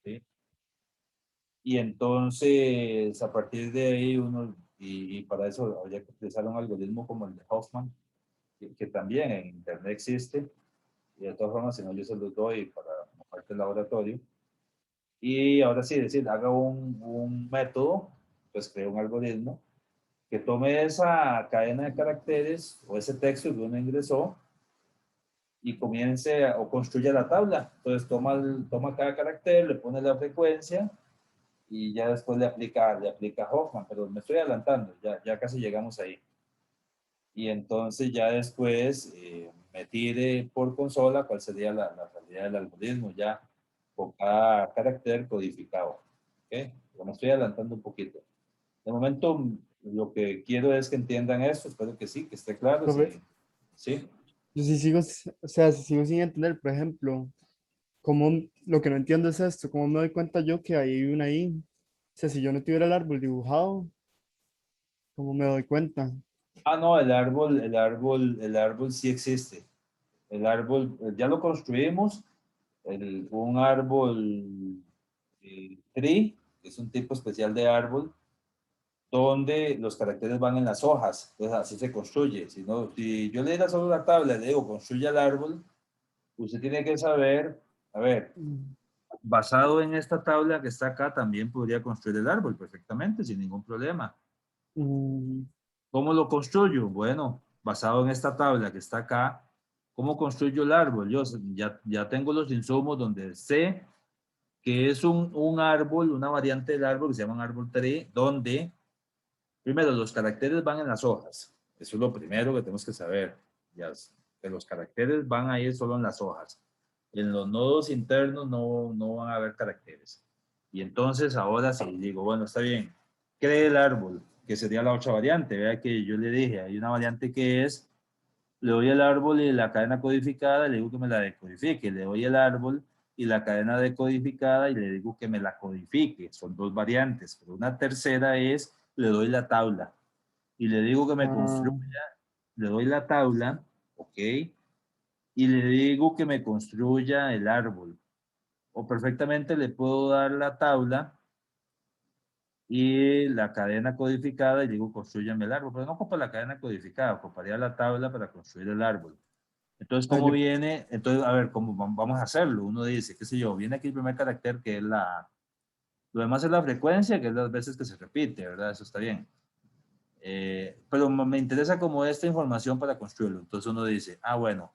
¿sí? Y entonces, a partir de ahí, uno, y para eso habría que utilizar un algoritmo como el de Hoffman, que también en Internet existe, y de todas formas, si no, yo se los doy para como parte del laboratorio. Y ahora sí, decir, haga un método, pues cree un algoritmo que tome esa cadena de caracteres o ese texto que uno ingresó y comience o construya la tabla. Entonces toma cada carácter, le pone la frecuencia y ya después le aplica Hoffman, pero me estoy adelantando, ya casi llegamos ahí. Y entonces ya después me tire por consola cuál sería la salida del algoritmo, ya con cada carácter codificado. ¿Okay? Yo me estoy adelantando un poquito. De momento, lo que quiero es que entiendan esto, espero que sí, que esté claro. Profe, Sí, sí. yo sí sigo, o sea, sí sigo sin entender, por ejemplo, cómo, lo que no entiendo es esto, cómo me doy cuenta yo que hay una I. O sea, si yo no tuviera el árbol dibujado, ¿cómo me doy cuenta? Ah, no, el árbol sí existe. El árbol, ya lo construimos, un árbol tree, que es un tipo especial de árbol, donde los caracteres van en las hojas. Entonces así se construye. Si yo le diera solo la tabla y le digo construye el árbol, usted tiene que saber, a ver, Mm, basado en esta tabla que está acá, también podría construir el árbol perfectamente, sin ningún problema. mm, ¿Cómo lo construyo? Bueno, basado en esta tabla que está acá, ¿cómo construyo el árbol? Yo ya tengo los insumos donde sé que es un árbol, una variante del árbol que se llama un árbol tree, donde primero los caracteres van en las hojas. Eso es lo primero que tenemos que saber. Ya, que los caracteres van a ir solo en las hojas. En los nodos internos no van a haber caracteres. Y entonces ahora sí digo, bueno, está bien, cree el árbol, que sería la otra variante. Vea que yo le dije, hay una variante que es, le doy el árbol y la cadena codificada, le digo que me la decodifique. Le doy el árbol y la cadena decodificada y le digo que me la codifique. Son dos variantes. Pero una tercera es, le doy la tabla y le digo que me ah, construya, le doy la tabla, ¿ok? Y le digo que me construya el árbol. O perfectamente le puedo dar la tabla y la cadena codificada y digo construyame el árbol, pero no ocupa la cadena codificada, ocuparía la tabla para construir el árbol. Entonces, ah, ¿cómo viene? Entonces, a ver, ¿cómo vamos a hacerlo? Uno dice, qué sé yo, viene aquí el primer carácter que es la... Lo demás es la frecuencia, que es las veces que se repite, ¿verdad? Eso está bien. Pero me interesa como esta información para construirlo. Entonces uno dice, ah, bueno,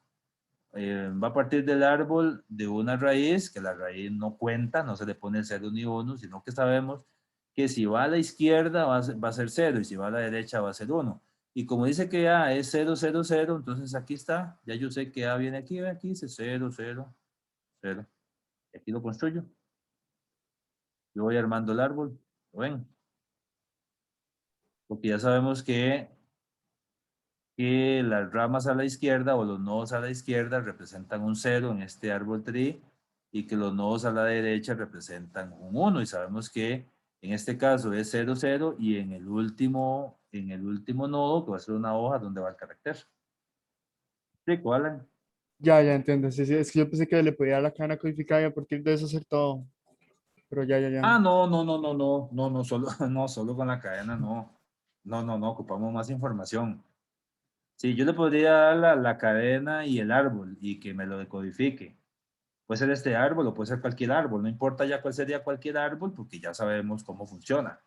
va a partir del árbol de una raíz, que la raíz no cuenta, no se le pone 0 ni 1, sino que sabemos que si va a la izquierda va a ser 0 y si va a la derecha va a ser 1. Y como dice que A es 0, 0, 0, entonces aquí está, ya yo sé que A viene aquí, ve aquí dice 0, 0, 0. Y aquí lo construyo. Yo voy armando el árbol, ¿lo ven? Porque ya sabemos que las ramas a la izquierda o los nodos a la izquierda representan un 0 en este árbol tree y que los nodos a la derecha representan un 1 y sabemos que en este caso es 0, 0 y en el último nodo que va a ser una hoja donde va el carácter. ¿Explico, Alan? ya, ya entiendo. Sí, sí, es que yo pensé que le podía dar la cadena codificada y a partir de eso hacer todo. Pero ya, ya, ya. Ah, no, solo, no, solo con la cadena, no, ocupamos más información. Sí, yo le podría dar la cadena y el árbol y que me lo decodifique. Puede ser este árbol o puede ser cualquier árbol, no importa ya cuál sería cualquier árbol porque ya sabemos cómo funciona.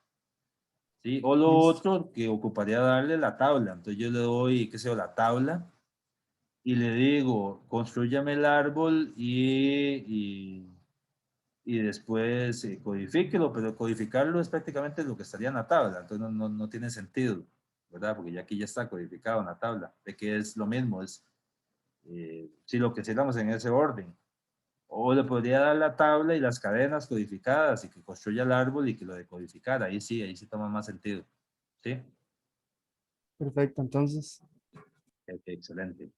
¿Sí? O lo Listo. otro que ocuparía darle la tabla. Entonces yo le doy, qué sé yo, la tabla y le digo, construyame el árbol y y después codifíquelo, pero codificarlo es prácticamente lo que estaría en la tabla, entonces no tiene sentido, ¿verdad? Porque ya aquí ya está codificado en la tabla, de que es lo mismo, es si lo que hiciéramos en ese orden. O le podría dar la tabla y las cadenas codificadas y que construya el árbol y que lo decodificara. Ahí sí toma más sentido. ¿Sí? Perfecto, entonces. Ok, excelente.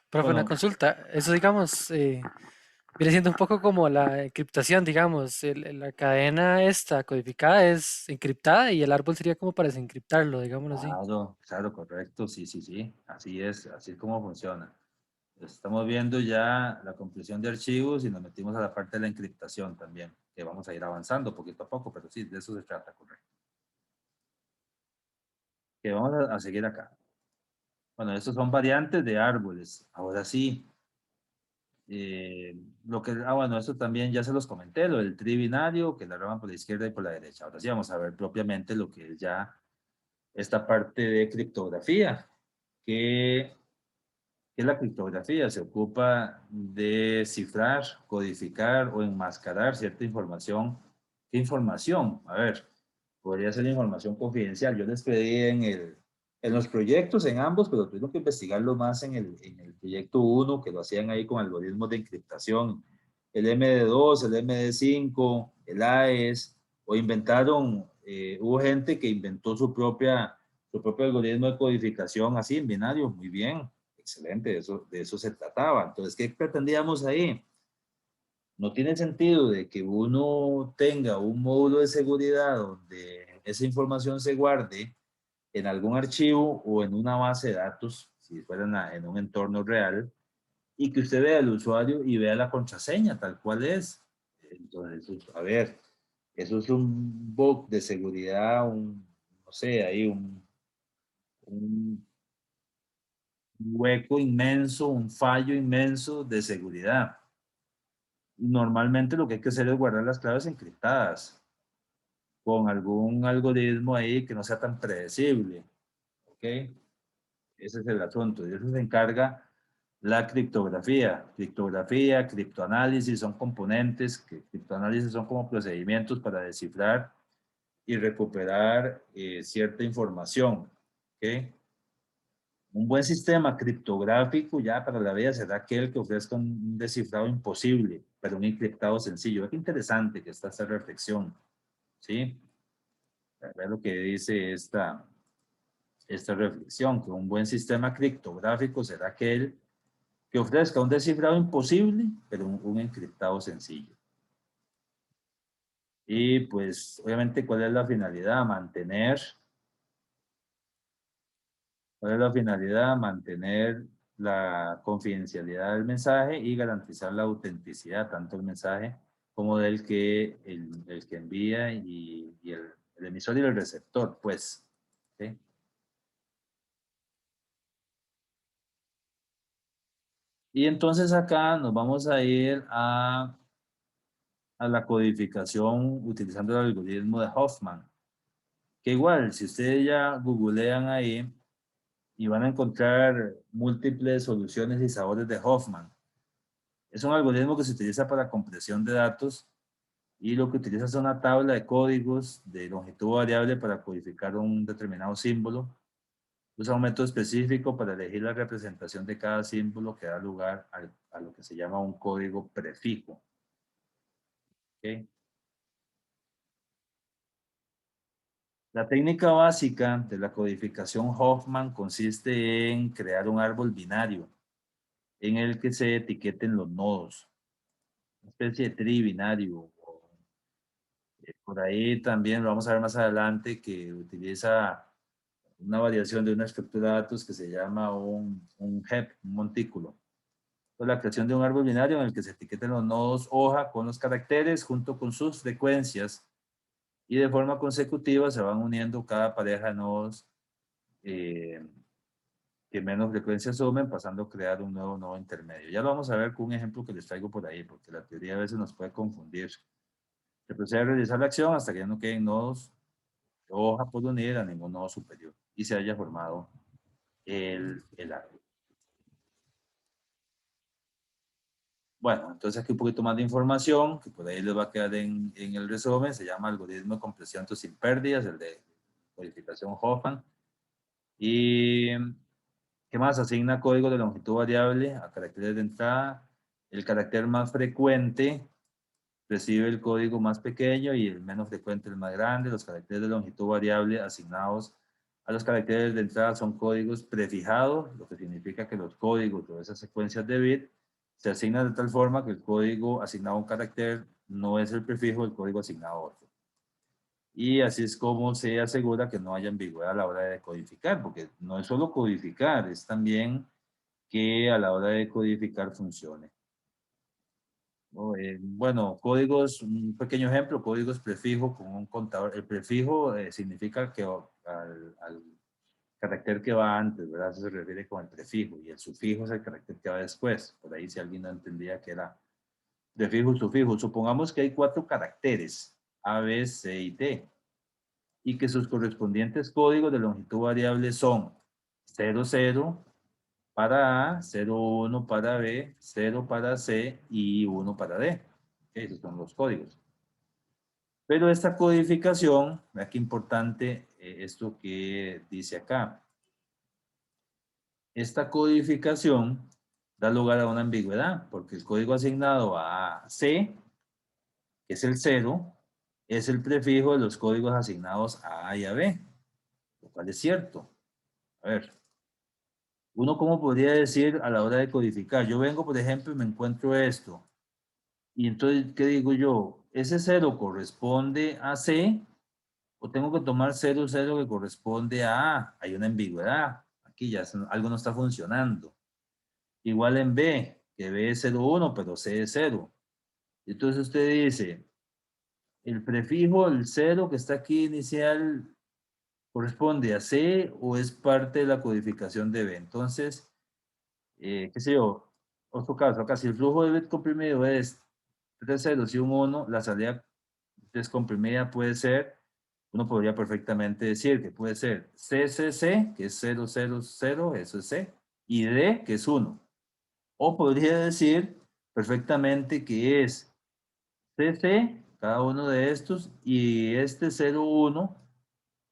Profe, una Bueno, consulta. Eso, digamos, viene siendo un poco como la encriptación, digamos. La cadena esta codificada es encriptada y el árbol sería como para desencriptarlo, digámoslo así. claro, correcto. Sí. Así es como funciona. Estamos viendo ya la compresión de archivos y nos metimos a la parte de la encriptación también, que vamos a ir avanzando poquito a poco, pero sí, de eso se trata, correcto. Que vamos a seguir acá. Bueno, estos son variantes de árboles. Ahora sí, bueno, eso también ya se los comenté, lo del tribinario, que la raman por la izquierda y por la derecha. Ahora sí vamos a ver propiamente lo que es ya esta parte de criptografía. ¿Qué es la criptografía? Se ocupa de cifrar, codificar o enmascarar cierta información. ¿Qué información? A ver, podría ser información confidencial. Yo les pedí en los proyectos, en ambos, pero tuvieron que investigarlo más en el proyecto 1, que lo hacían ahí con algoritmos de encriptación. El MD2, el MD5, el AES, o inventaron, hubo gente que inventó su propio algoritmo de codificación así en binario. Muy bien, excelente, de eso se trataba. Entonces, ¿qué pretendíamos ahí? No tiene sentido de que uno tenga un módulo de seguridad donde esa información se guarde en algún archivo o en una base de datos, si fuera en un entorno real, y que usted vea al usuario y vea la contraseña tal cual es. Entonces, a ver, eso es un bug de seguridad, no sé, ahí un hueco inmenso, un fallo inmenso de seguridad. Normalmente lo que hay que hacer es guardar las claves encriptadas con algún algoritmo ahí que no sea tan predecible. ¿Ok? Ese es el asunto. De eso se encarga la criptografía. Criptografía, criptoanálisis son componentes, que criptoanálisis son como procedimientos para descifrar y recuperar cierta información. ¿Ok? Un buen sistema criptográfico ya para la vida será aquel que ofrezca un descifrado imposible, pero un encriptado sencillo. Qué interesante que está esta reflexión. ¿Sí? Ver lo que dice esta reflexión, que un buen sistema criptográfico será aquel que ofrezca un descifrado imposible, pero un encriptado sencillo. Y pues, obviamente, ¿cuál es la finalidad? ¿Cuál es la finalidad? Mantener la confidencialidad del mensaje y garantizar la autenticidad, tanto del mensaje como del que, el que envía y el emisor y el receptor, pues. ¿Sí? Y entonces acá nos vamos a ir a la codificación utilizando el algoritmo de Hoffman. Que igual, si ustedes ya googlean ahí y van a encontrar múltiples soluciones y sabores de Hoffman. Es un algoritmo que se utiliza para compresión de datos y lo que utiliza es una tabla de códigos de longitud variable para codificar un determinado símbolo. Usa un método específico para elegir la representación de cada símbolo que da lugar a lo que se llama un código prefijo. ¿Okay? La técnica básica de la codificación Hoffman consiste en crear un árbol binario en el que se etiqueten los nodos, una especie de tribinario. Por ahí también lo vamos a ver más adelante que utiliza una variación de una estructura de datos que se llama un heap, un montículo. Pues la creación de un árbol binario en el que se etiqueten los nodos hoja con los caracteres junto con sus frecuencias y de forma consecutiva se van uniendo cada pareja de nodos eh, que menos frecuencia sumen, pasando a crear un nuevo nodo intermedio. Ya lo vamos a ver con un ejemplo que les traigo por ahí, porque la teoría a veces nos puede confundir. Se procede a realizar la acción hasta que ya no queden nodos de hoja por unir a ningún nodo superior y se haya formado el árbol. Bueno, entonces aquí un poquito más de información, que por ahí les va a quedar en el resumen. Se llama algoritmo de compresión sin pérdidas, el de codificación Hoffman. Y ¿qué más? Asigna código de longitud variable a caracteres de entrada. El carácter más frecuente recibe el código más pequeño y el menos frecuente el más grande. Los caracteres de longitud variable asignados a los caracteres de entrada son códigos prefijados, lo que significa que los códigos de esas secuencias de bit se asignan de tal forma que el código asignado a un carácter no es el prefijo del código asignado a otro. Y así es como se asegura que no haya ambigüedad a la hora de codificar, porque no es solo codificar, es también que a la hora de codificar funcione. Bueno, códigos, un pequeño ejemplo, códigos prefijo con un contador. El prefijo significa que al carácter que va antes, ¿verdad? Eso se refiere con el prefijo, y el sufijo es el carácter que va después. Por ahí si alguien no entendía que era prefijo y sufijo. Supongamos que hay 4 caracteres, A, B, C y D, y que sus correspondientes códigos de longitud variable son 00 para A, 01 para B, 0 para C y 1 para D. Esos son los códigos. Pero esta codificación, vea qué importante esto que dice acá. Esta codificación da lugar a una ambigüedad, porque el código asignado a C, que es el 0, es el prefijo de los códigos asignados a A y a B, lo cual es cierto. A ver, uno cómo podría decir a la hora de codificar. Yo vengo, por ejemplo, y me encuentro esto. Y entonces, ¿qué digo yo? ¿Ese 0 corresponde a C? ¿O tengo que tomar 0, 0 que corresponde a A? Hay una ambigüedad. Aquí ya algo no está funcionando. Igual en B, que B es 0, 1, pero C es 0. Entonces usted dice, el prefijo, el 0 que está aquí inicial, ¿corresponde a C o es parte de la codificación de B? Entonces, qué sé yo, otro caso, acá si el flujo de bit comprimido es 3 ceros y un 1, la salida descomprimida puede ser, uno podría perfectamente decir que puede ser CCC, que es 0, 0, 0, eso es C, y D, que es 1. O podría decir perfectamente que es CC, cada uno de estos, y este 0, 1,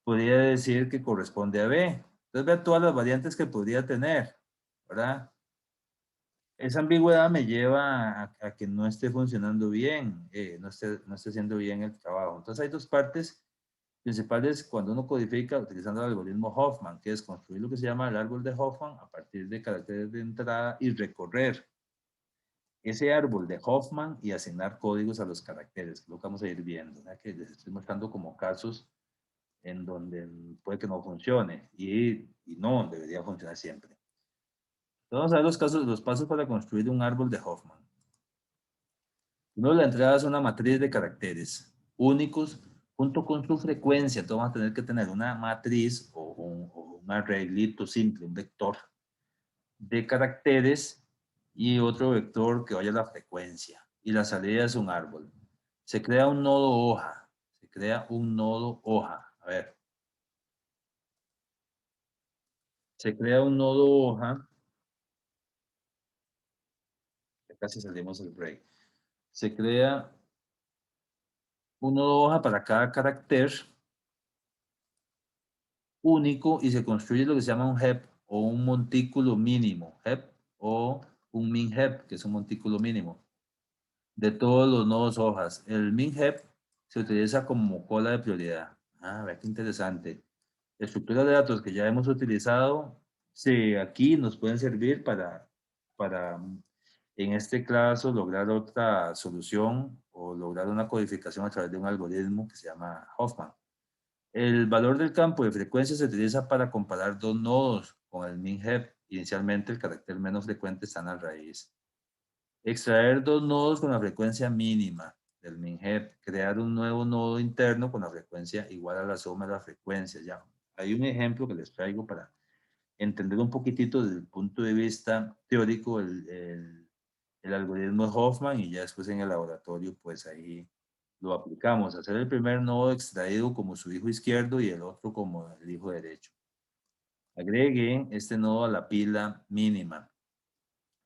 podría decir que corresponde a B. Entonces vea todas las variantes que podría tener, ¿verdad? Esa ambigüedad me lleva a que no esté funcionando bien, no esté haciendo bien el trabajo. Entonces hay 2 partes principales cuando uno codifica utilizando el algoritmo Hoffman, que es construir lo que se llama el árbol de Hoffman a partir de caracteres de entrada y recorrer ese árbol de Hoffman y asignar códigos a los caracteres, lo que vamos a ir viendo, ¿verdad? Que les estoy mostrando como casos en donde puede que no funcione y no debería funcionar siempre. Vamos a ver los pasos para construir un árbol de Hoffman. Uno, la entrada es una matriz de caracteres únicos junto con su frecuencia. Entonces vamos a tener que tener una matriz o un arreglito simple, un vector de caracteres y otro vector que vaya a la frecuencia. Y la salida es un árbol. Se crea un nodo hoja. Se crea un nodo hoja. A ver. Se crea un nodo hoja. Casi salimos del break. Se crea un nodo hoja para cada carácter único y se construye lo que se llama un heap o un montículo mínimo. Heap o un min heap, que es un montículo mínimo de todos los nodos hojas. El min heap se utiliza como cola de prioridad. Ah, vea qué interesante. Estructuras de datos que ya hemos utilizado, sí, aquí nos pueden servir para, en este caso, lograr otra solución o lograr una codificación a través de un algoritmo que se llama Hoffman. El valor del campo de frecuencia se utiliza para comparar 2 nodos con el min heap. Inicialmente, el carácter menos frecuente está en la raíz. Extraer 2 nodos con la frecuencia mínima del min heap. Crear un nuevo nodo interno con la frecuencia igual a la suma de las frecuencias. Ya. Hay un ejemplo que les traigo para entender un poquitito desde el punto de vista teórico el algoritmo de Hoffman y ya después en el laboratorio pues ahí lo aplicamos. Hacer el primer nodo extraído como su hijo izquierdo y el otro como el hijo derecho. Agregue este nodo a la pila mínima.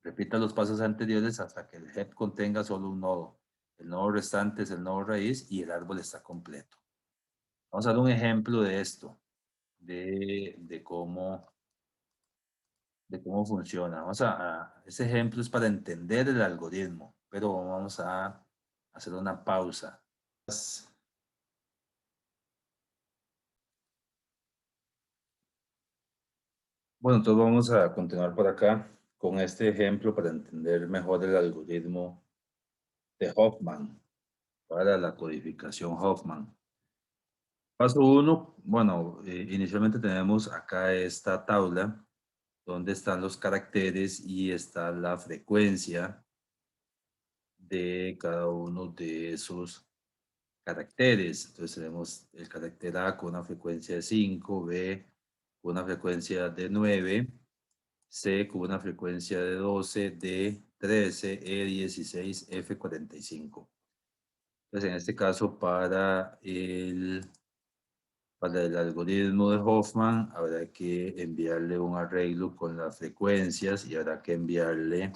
Repita los pasos anteriores hasta que el heap contenga solo un nodo. El nodo restante es el nodo raíz y el árbol está completo. Vamos a dar un ejemplo de esto, de cómo funciona. Este ejemplo es para entender el algoritmo, pero vamos a hacer una pausa. Bueno, entonces vamos a continuar por acá con este ejemplo para entender mejor el algoritmo de Hoffman para la codificación Hoffman. Paso 1, bueno, inicialmente tenemos acá esta tabla donde están los caracteres y está la frecuencia de cada uno de esos caracteres. Entonces tenemos el carácter A con una frecuencia de 5, B con una frecuencia de 9, C con una frecuencia de 12, D 13, E 16, F 45. Entonces en este caso para el algoritmo de Hoffman habrá que enviarle un arreglo con las frecuencias y habrá que enviarle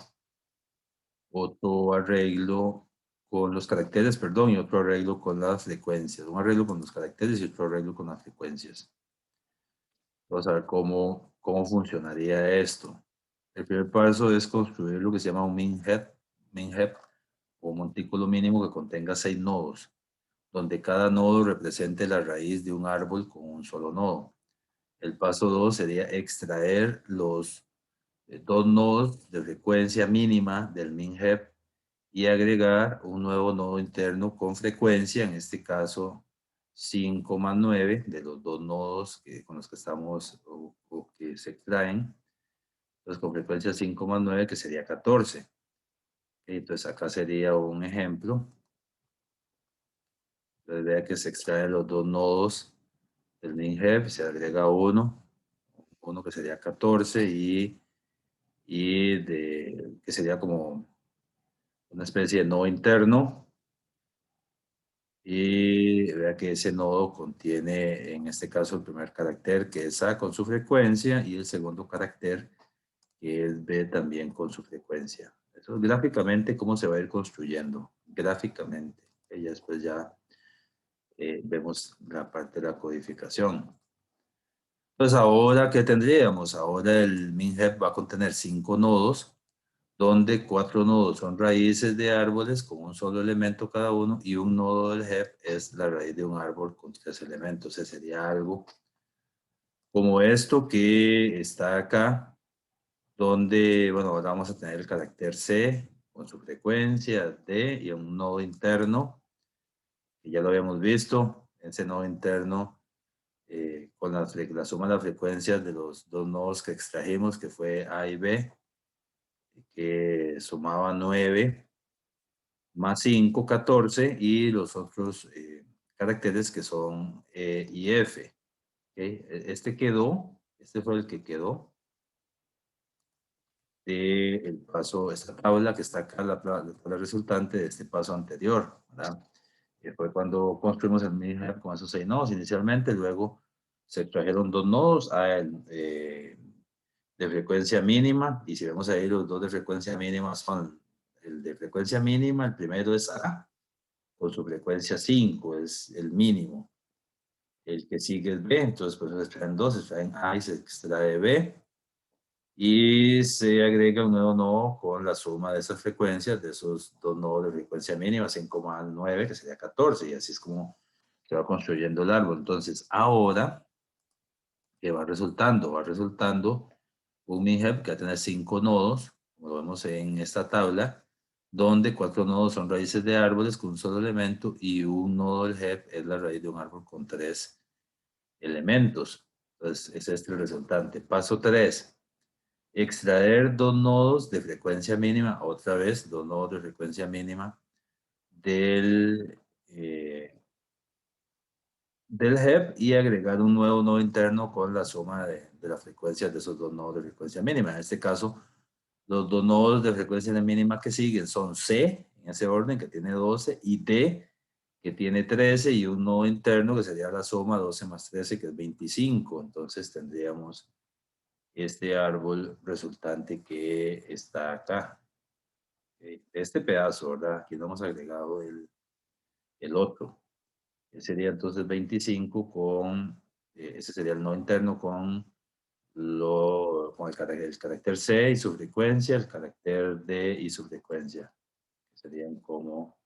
otro arreglo con los caracteres, perdón, y otro arreglo con las frecuencias. Un arreglo con los caracteres y otro arreglo con las frecuencias. Vamos a ver cómo funcionaría esto. El primer paso es construir lo que se llama un min-heap o un montículo mínimo que contenga 6 nodos, donde cada nodo represente la raíz de un árbol con un solo nodo. El paso 2 sería extraer los 2 nodos de frecuencia mínima del min-heap y agregar un nuevo nodo interno con frecuencia, en este caso 5 más 9 de los 2 nodos con los que estamos o que se extraen. Entonces con frecuencia 5 más 9 que sería 14. Entonces acá sería un ejemplo. Entonces vea que se extraen los 2 nodos del min-heap, se agrega uno que sería 14 y que sería como una especie de nodo interno. Y vea que ese nodo contiene, en este caso, el primer carácter que es A con su frecuencia y el segundo carácter que es B también con su frecuencia. Eso es gráficamente cómo se va a ir construyendo, gráficamente. Y después ya vemos la parte de la codificación. Entonces ahora, ¿qué tendríamos? Ahora el min-heap va a contener 5 nodos, donde 4 nodos son raíces de árboles con un solo elemento cada uno y un nodo del heap es la raíz de un árbol con 3 elementos. Ese sería algo como esto que está acá, donde, bueno, ahora vamos a tener el carácter C con su frecuencia D y un nodo interno, que ya lo habíamos visto. Ese nodo interno con la suma de las frecuencias de los 2 nodos que extrajimos, que fue A y B, que sumaba 9 más 5, 14, y los otros caracteres que son E y F. ¿Okay? Este fue el que quedó de el paso, esta tabla que está acá, la tabla resultante de este paso anterior, ¿verdad? Fue cuando construimos el min-heap con esos 6 nodos inicialmente, luego se extrajeron 2 nodos de frecuencia mínima, y si vemos ahí los 2 de frecuencia mínima son el de frecuencia mínima, el primero es A, con su frecuencia 5, es el mínimo. El que sigue es B, entonces pues se extraen 2, se extraen A y se extrae B, y se agrega un nuevo nodo con la suma de esas frecuencias, de esos 2 nodos de frecuencia mínima, 5 más 9, que sería 14, y así es como se va construyendo el árbol. Entonces ahora, ¿qué va resultando? Va resultando un min-heap que va a tener 5 nodos, como lo vemos en esta tabla, donde 4 nodos son raíces de árboles con un solo elemento y un nodo del heap es la raíz de un árbol con 3 elementos. Entonces, ese es el resultante. Paso 3. Extraer 2 nodos de frecuencia mínima, otra vez 2 nodos de frecuencia mínima del heap y agregar un nuevo nodo interno con la suma de las frecuencias de esos 2 nodos de frecuencia mínima. En este caso, los 2 nodos de frecuencia mínima que siguen son C, en ese orden, que tiene 12, y D, que tiene 13, y un nodo interno que sería la suma 12 más 13, que es 25. Entonces tendríamos este árbol resultante que está acá. Este pedazo, ¿verdad? Aquí no hemos agregado el otro. Sería entonces 25 con, ese sería el no interno con el carácter C y su frecuencia, el carácter D y su frecuencia. Serían como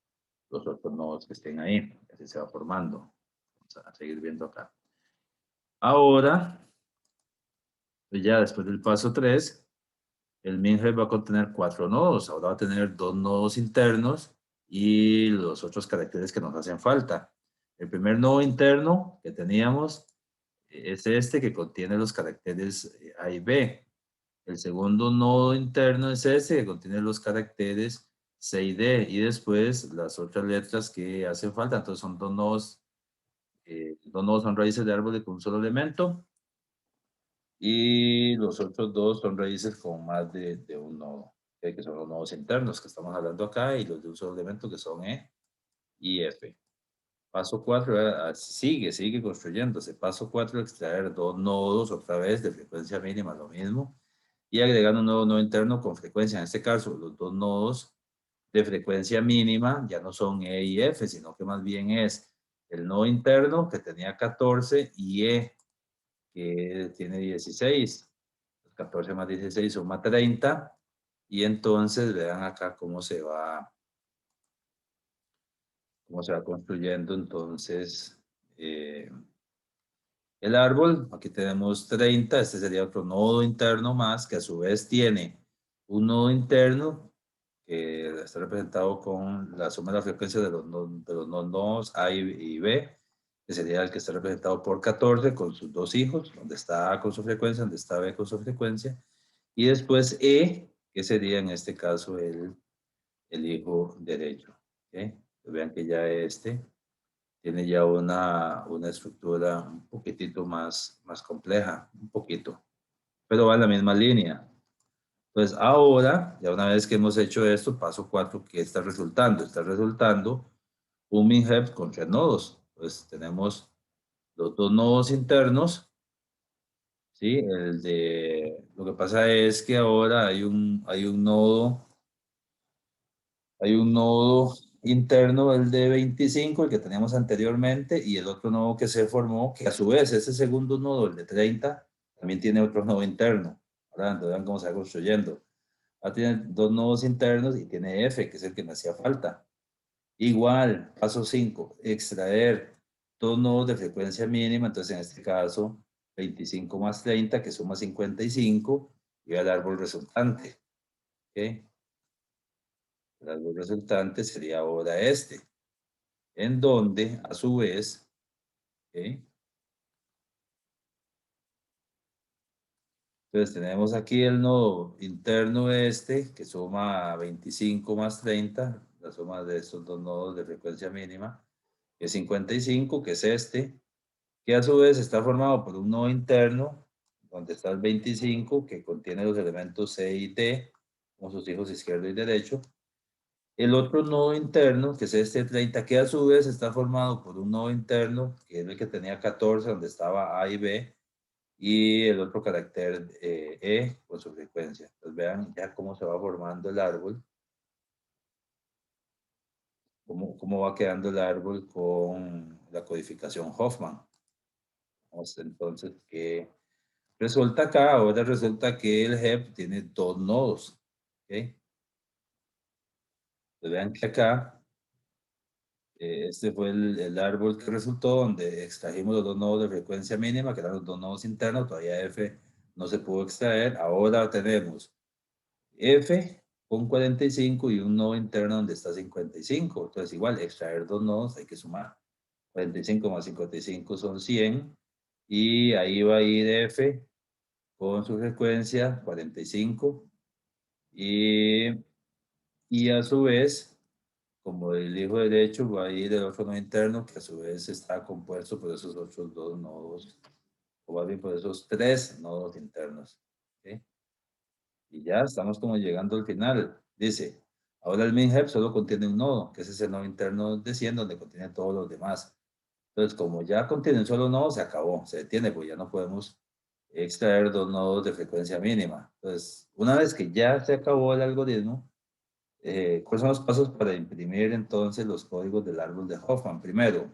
los otros nodos que estén ahí. Así se va formando. Vamos a seguir viendo acá. Ahora, pues ya después del paso 3, el MinHead va a contener 4 nodos. Ahora va a tener 2 nodos internos y los otros caracteres que nos hacen falta. El primer nodo interno que teníamos es este que contiene los caracteres A y B. El segundo nodo interno es este que contiene los caracteres C y D. Y después las otras letras que hacen falta. Entonces son dos nodos son raíces de árbol con un solo elemento. Y los otros dos son raíces con más de un nodo, que son los nodos internos que estamos hablando acá, y los de un solo elemento que son E y F. Paso 4, sigue construyéndose. Paso 4, extraer 2 nodos otra vez de frecuencia mínima, lo mismo, y agregar un nuevo nodo interno con frecuencia. En este caso, los 2 nodos de frecuencia mínima ya no son E y F, sino que más bien es el nodo interno que tenía 14 y E que tiene 16. 14 más 16 suma 30. Y entonces vean acá cómo se va construyendo entonces el árbol. Aquí tenemos 30. Este sería otro nodo interno más que a su vez tiene un nodo interno que está representado con la suma de la frecuencia de los nodos A y B, que sería el que está representado por 14 con sus dos hijos, donde está A con su frecuencia, donde está B con su frecuencia. Y después E, que sería en este caso el hijo derecho. ¿Okay? Vean que ya este tiene ya una estructura un poquitito más compleja, un poquito, pero va en la misma línea. Pues ahora, ya una vez que hemos hecho esto, paso 4, ¿qué está resultando? Está resultando un MinHead con 3 nodos. Pues tenemos los 2 nodos internos, ¿sí? Lo que pasa es que ahora hay un nodo interno, el de 25, el que teníamos anteriormente, y el otro nodo que se formó, que a su vez ese segundo nodo, el de 30, también tiene otro nodo interno. ¿Verdad? Entonces vean cómo se va construyendo. Ahora tiene 2 nodos internos y tiene F, que es el que me hacía falta. Igual, paso 5, extraer 2 nodos de frecuencia mínima, entonces en este caso 25 más 30, que suma 55, y al árbol resultante. ¿Okay? El árbol resultante sería ahora este, en donde a su vez, ¿okay? Entonces tenemos aquí el nodo interno este, que suma 25 más 30, la suma de estos dos nodos de frecuencia mínima, que es 55, que es este, que a su vez está formado por un nodo interno, donde está el 25, que contiene los elementos C y D, como sus hijos izquierdo y derecho. El otro nodo interno, que es este 30, que a su vez está formado por un nodo interno, que es el que tenía 14, donde estaba A y B, y el otro carácter E con su frecuencia. Entonces vean ya cómo se va formando el árbol, cómo va quedando el árbol con la codificación Hoffman. Entonces, que resulta acá, ahora resulta que el HEP tiene 2 nodos. ¿Okay? Entonces vean que acá, este fue el árbol que resultó, donde extrajimos los 2 nodos de frecuencia mínima, que eran los 2 nodos internos, todavía F no se pudo extraer. Ahora tenemos F con 45 y un nodo interno donde está 55. Entonces igual, extraer 2 nodos hay que sumar. 45 más 55 son 100. Y ahí va a ir F con su frecuencia 45. Y a su vez, como el hijo derecho, va a ir el otro nodo interno que a su vez está compuesto por esos otros 2 nodos, o más bien por esos 3 nodos internos. ¿Okay? Y ya estamos como llegando al final. Dice, ahora el MinHead solo contiene un nodo, que es ese nodo interno de 100, donde contiene todos los demás. Entonces, como ya contiene un solo nodo, se acabó, se detiene, pues ya no podemos extraer 2 nodos de frecuencia mínima. Entonces, una vez que ya se acabó el algoritmo, ¿cuáles son los pasos para imprimir entonces los códigos del árbol de Hoffman? Primero,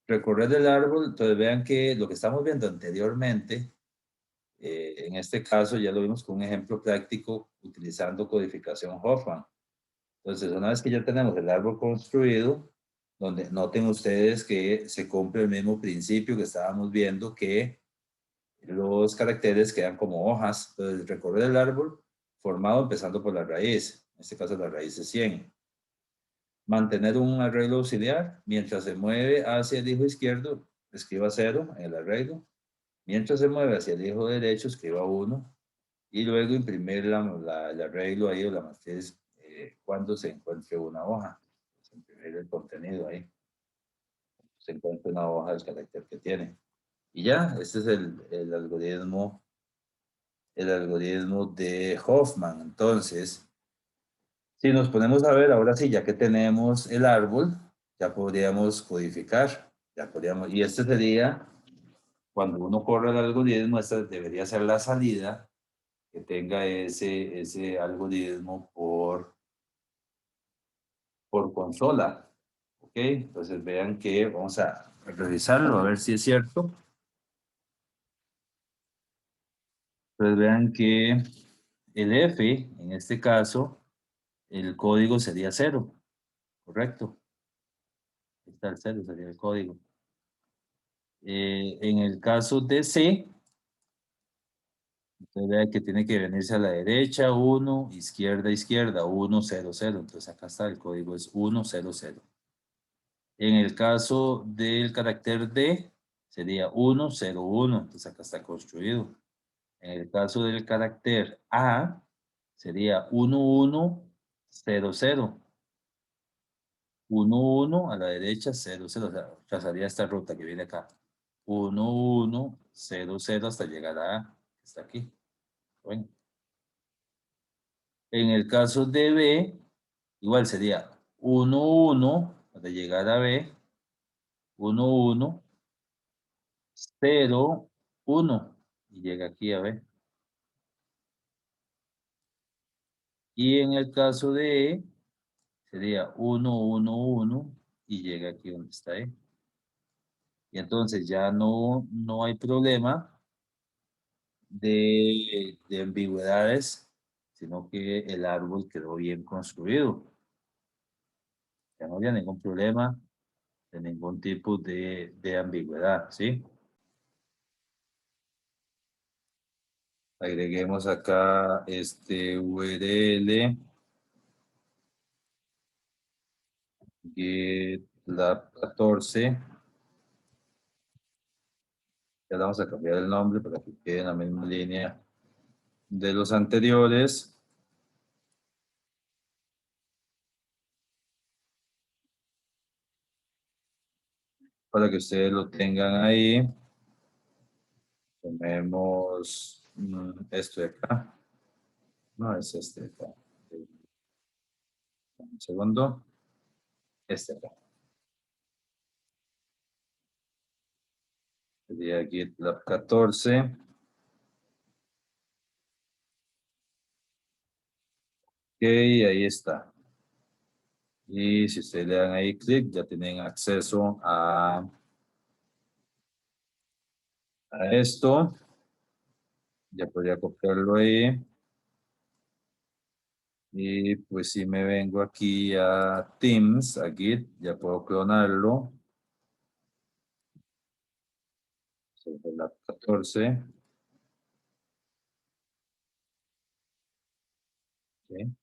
recorrer el árbol. Entonces vean que lo que estamos viendo anteriormente, en este caso ya lo vimos con un ejemplo práctico utilizando codificación Hoffman. Entonces, una vez que ya tenemos el árbol construido, donde noten ustedes que se cumple el mismo principio que estábamos viendo, que los caracteres quedan como hojas. Entonces, recorrer el árbol formado empezando por la raíz. En este caso, la raíz es 100. Mantener un arreglo auxiliar. Mientras se mueve hacia el hijo izquierdo, escriba 0 en el arreglo. Mientras se mueve hacia el hijo derecho, escriba 1. Y luego imprimir el arreglo ahí o la matriz cuando se encuentre una hoja. Imprimir el contenido ahí. Se encuentra una hoja del carácter que tiene. Y ya, este es el algoritmo de Hoffman. Entonces, si nos ponemos a ver, ahora sí, ya que tenemos el árbol, ya podríamos codificar. Ya podríamos, y este sería, cuando uno corre el algoritmo, esta debería ser la salida que tenga ese algoritmo por consola. ¿Ok? Entonces vean que vamos a revisarlo a ver si es cierto. Entonces vean que el F, en este caso, el código sería 0, ¿correcto? Ahí está el 0, sería el código. En el caso de C, entonces vean que tiene que venirse a la derecha, 1, izquierda, izquierda, 1, 0, 0. Entonces acá está, el código es 1, 0, 0. En el caso del carácter D, sería 1, 0, 1. Entonces acá está construido. En el caso del carácter A, sería 1, 1, 0, 0. 1, 1 a la derecha, 0, 0. O sea, trazaría esta ruta que viene acá. 1, 1, 0, 0 hasta llegar a A, que está aquí. Bueno. En el caso de B, igual sería 1, 1 hasta llegar a B. 1, 1, 0, 1 y llega aquí a B. Y en el caso de E, sería 1, 1, 1 y llega aquí donde está E. Y entonces ya no hay problema de ambigüedades, sino que el árbol quedó bien construido. Ya no había ningún problema de ningún tipo de ambigüedad, ¿sí? Agreguemos acá este URL GitLab 14. Ya le vamos a cambiar el nombre para que quede en la misma línea de los anteriores. Para que ustedes lo tengan ahí. Tomemos esto de acá. No, es este de acá. Un segundo. Este de acá. Sería GitLab 14. Ok, ahí está. Y si ustedes le dan ahí clic, ya tienen acceso a esto. Ya podría copiarlo ahí. Y pues si me vengo aquí a Teams, a Git, ya puedo clonarlo. Sobre la 14. ¿Sí?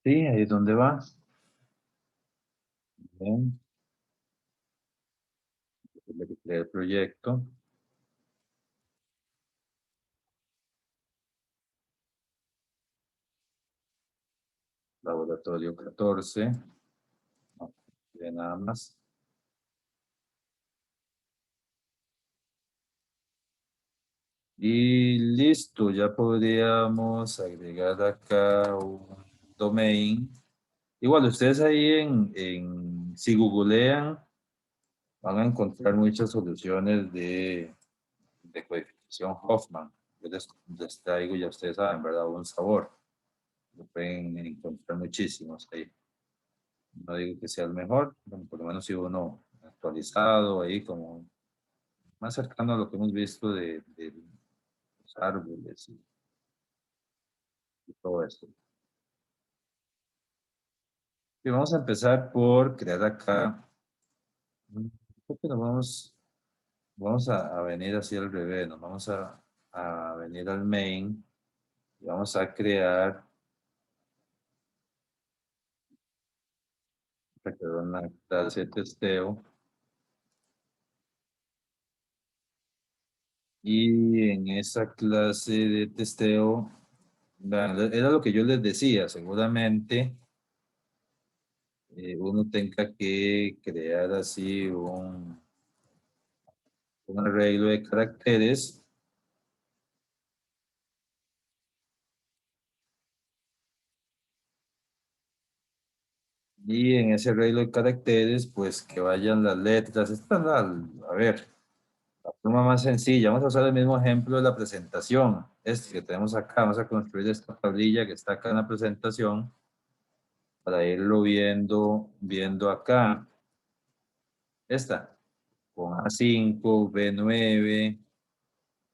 Sí, ahí es donde va. Bien. Le creé el proyecto. Laboratorio 14. No, de nada más. Y listo, ya podríamos agregar acá un domain. Igual, ustedes ahí si googlean, van a encontrar muchas soluciones de de codificación Hoffman. Yo les traigo, ya ustedes saben, ¿verdad? Un sabor. Lo pueden encontrar muchísimos ahí. No digo que sea el mejor, bueno, por lo menos si uno actualizado ahí, como más cercano a lo que hemos visto de los árboles y todo esto. Y vamos a empezar por crear acá. Creo que vamos a venir así al revés, nos vamos a venir al main y vamos a crear una clase de testeo. Y en esa clase de testeo, vean, era lo que yo les decía, seguramente uno tenga que crear así un arreglo de caracteres. Y en ese arreglo de caracteres, pues que vayan las letras. Esta es a ver, la forma más sencilla. Vamos a usar el mismo ejemplo de la presentación. Este que tenemos acá, vamos a construir esta tablilla que está acá en la presentación para irlo viendo acá. Esta, con A5, B9,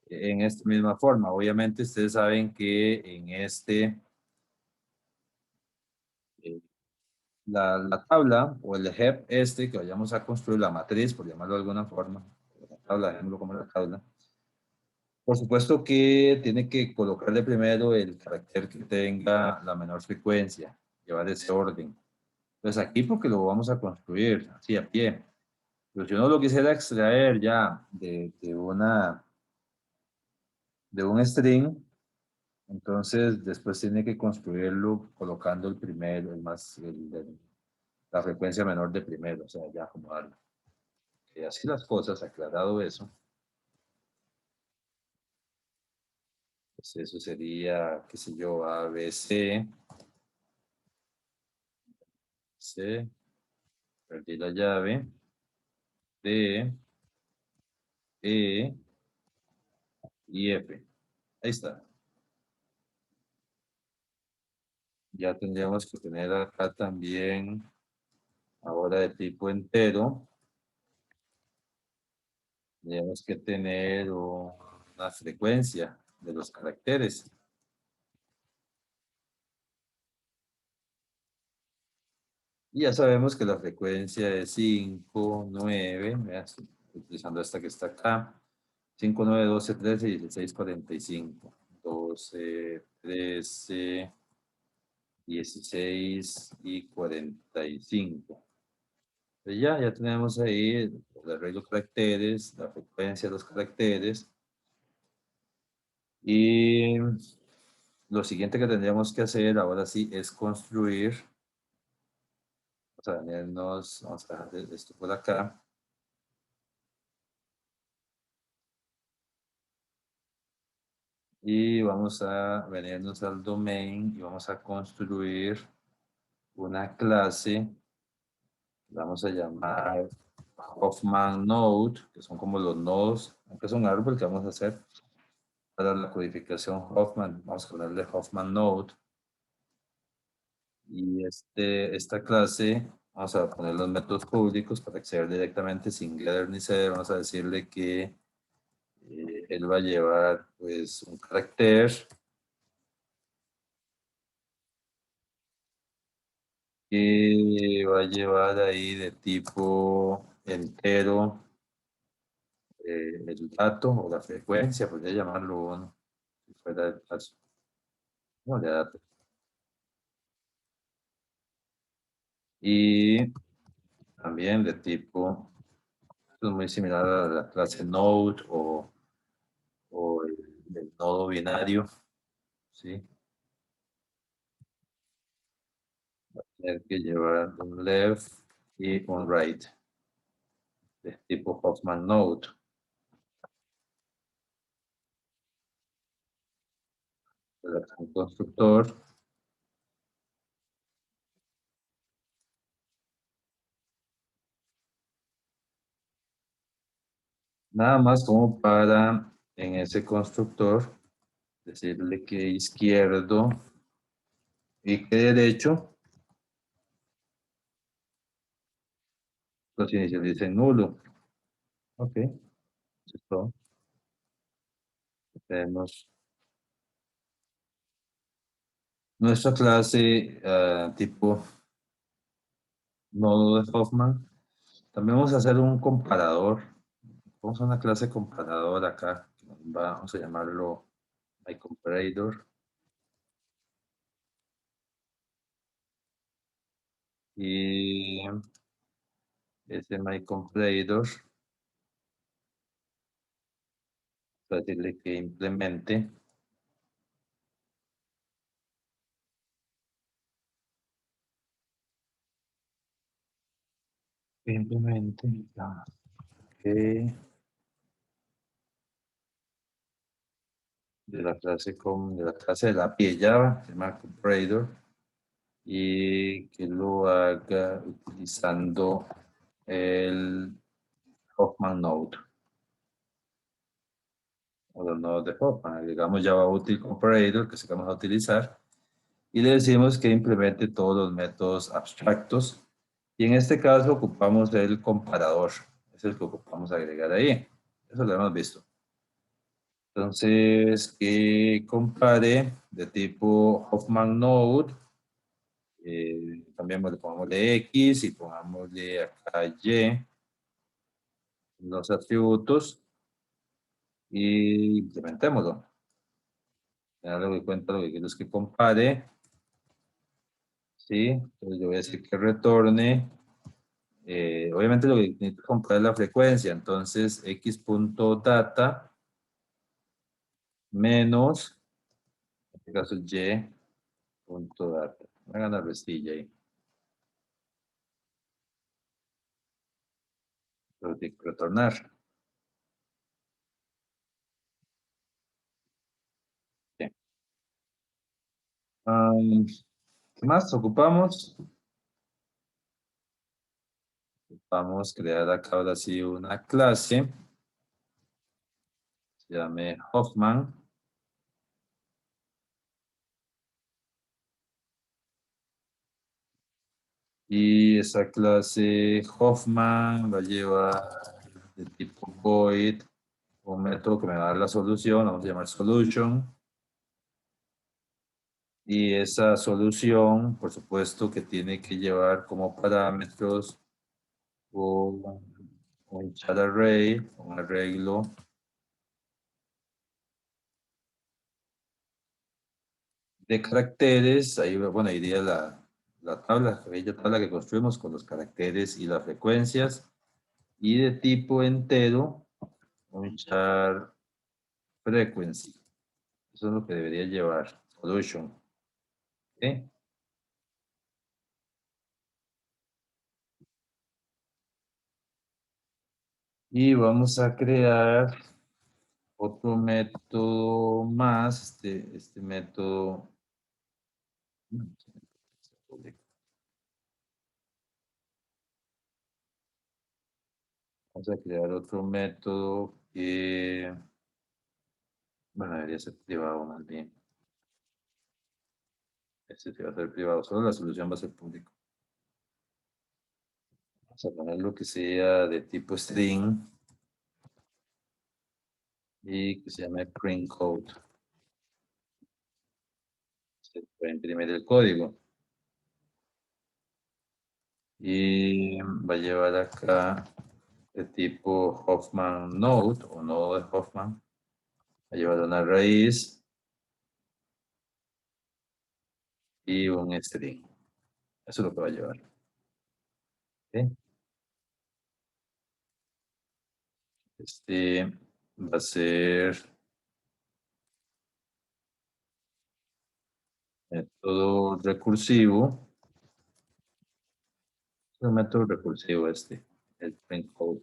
en esta misma forma. Obviamente ustedes saben que en eh, la tabla o el HEP que vayamos a construir, la matriz, por llamarlo de alguna forma, la tabla, dejémoslo como la tabla. Por supuesto que tiene que colocarle primero el carácter que tenga la menor frecuencia, llevar ese orden. Entonces aquí porque lo vamos a construir así a pie. Pero si uno lo quisiera extraer ya de un string, entonces después tiene que construirlo colocando el primero, la frecuencia menor de primero, o sea, ya acomodarlo. Y así las cosas, aclarado eso, pues eso sería, qué sé yo, A, B, C, perdí la llave, D, E y F. Ahí está. Ya tendríamos que tener acá también, ahora de tipo entero, tendríamos que tener una frecuencia de los caracteres. Y ya sabemos que la frecuencia es 5, 9, vea, estoy utilizando esta que está acá, 5, 9, 12, 13, 16, 45, 12, 13, 16 y 45. Pues ya tenemos ahí el arreglo de caracteres, la frecuencia de los caracteres. Y lo siguiente que tendríamos que hacer ahora sí es construir. Vamos a dejar esto por acá. Y vamos a venirnos al domain y vamos a construir una clase. Vamos a llamar Hoffman Node, que son como los nodos, aunque es un árbol que vamos a hacer para la codificación Hoffman. Vamos a ponerle Hoffman Node. Y esta clase, vamos a poner los métodos públicos para acceder directamente sin getter ni setter. Vamos a decirle que él va a llevar pues un carácter que va a llevar ahí de tipo entero el dato o la frecuencia, podría llamarlo uno, si fuera el caso. No, de datos. Y también de tipo, esto es muy similar a la clase node o el nodo binario, ¿sí? Tener que llevar un left y un right de tipo Hoffman Node. Un constructor. Nada más como para en ese constructor, decirle que izquierdo y que derecho, los inicializa en nulo. Ok, eso es todo. Tenemos nuestra clase tipo nodo de Hoffman. También vamos a hacer un comparador. Vamos a una clase comparador acá. Vamos a llamarlo myComparator. Y ese myComparator, para decirle que implemente que de la clase de la clase de la API de Java, se llama Comparator, y que lo haga utilizando el Hoffman Node o los nodos de Hoffman, digamos Java Util Comparator, que se vamos a utilizar, y le decimos que implemente todos los métodos abstractos, y en este caso ocupamos el comparador, es el que ocupamos agregar ahí, eso lo hemos visto. Entonces, que compare de tipo Hoffman Node, también le pongámosle X y pongámosle acá Y, los atributos, y implementémoslo. Ya lo que cuenta lo que quiero es que compare, ¿sí? Entonces yo voy a decir que retorne, obviamente lo que necesito comparar es la frecuencia, entonces x.data menos, en este caso y.data. Voy a ganar restilla ahí. Lo tengo que retornar. Bien. ¿Qué más ocupamos? Vamos a crear acá ahora sí una clase. Se llame Hoffman. Y esa clase Hoffman va a llevar de tipo void un método que me va a dar la solución, vamos a llamar solution. Y esa solución, por supuesto, que tiene que llevar como parámetros un chat array, un arreglo de caracteres. Ahí, bueno, iría la tabla, la bella tabla que construimos con los caracteres y las frecuencias. Y de tipo entero, un char frequency. Eso es lo que debería llevar. Solution. ¿Ok? Y vamos a crear otro método más. Este método. Vamos a crear otro método que, bueno, debería ser privado más bien. Este sí va a ser privado, solo la solución va a ser público. Vamos a poner lo que sea de tipo string y que se llame print code. Se puede imprimir el código. Y va a llevar acá de tipo Hoffman Node o nodo de Hoffman. Va a llevar una raíz y un string. Eso es lo que va a llevar. ¿Ok? Este va a ser método recursivo. Es un método recursivo el print code.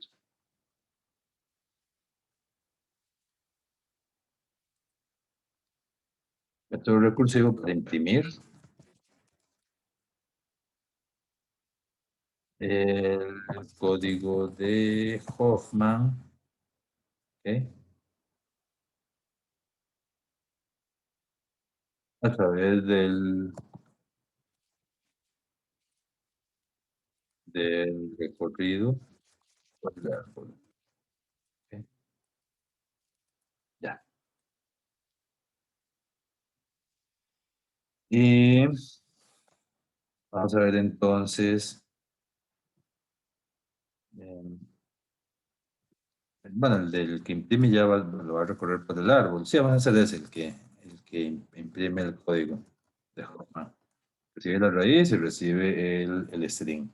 Método recursivo para imprimir el código de Hoffman. ¿Ok? a través del recorrido por el árbol. Ok. Ya. Y vamos a ver entonces, eh, bueno, el del que imprime ya lo va a recorrer por el árbol. Sí, vamos a hacer ese, el que imprime el código de Hoffman. Recibe la raíz y recibe el string.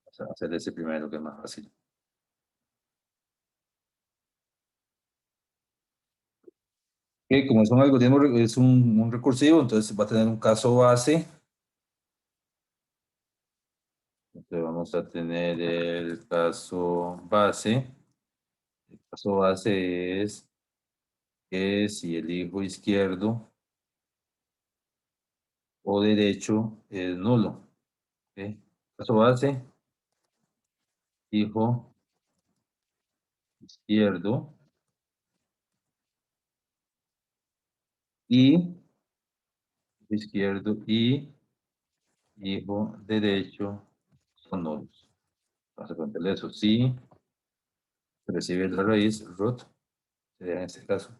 Vamos a hacer ese primero, que es más fácil. Que como es un algoritmo, es un recursivo, entonces va a tener un caso base. Entonces vamos a tener el caso base. El caso base es que si el hijo izquierdo o derecho es nulo. ¿Ok? Caso base, hijo izquierdo y hijo derecho son nulos. Vamos a contarle eso. Si recibe la raíz, root, sería en este caso.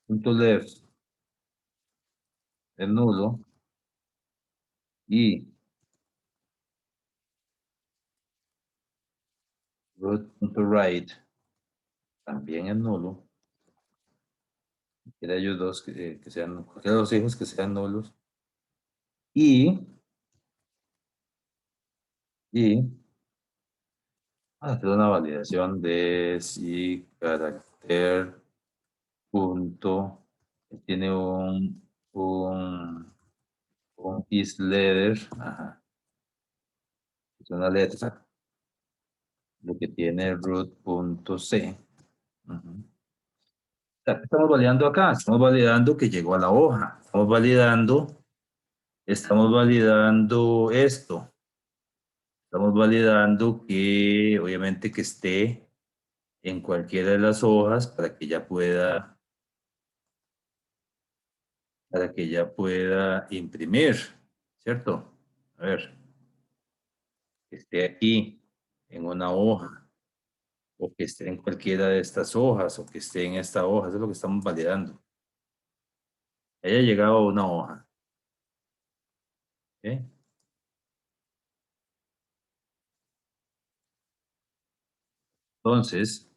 Punto left es nulo y root.right también es nulo. Cualquiera de ellos dos que sean, cualquiera de los hijos que sean nulos. Y hacer una validación de si carácter punto tiene un is letter, ajá, es una letra, lo que tiene root.c. Ujú. Estamos validando acá, estamos validando que llegó a la hoja, estamos validando esto, estamos validando que obviamente que esté en cualquiera de las hojas para que ya pueda imprimir, ¿cierto? A ver, que esté aquí en una hoja, o que esté en cualquiera de estas hojas, o que esté en esta hoja, eso es lo que estamos validando. Haya llegado a una hoja. ¿Ok? Entonces,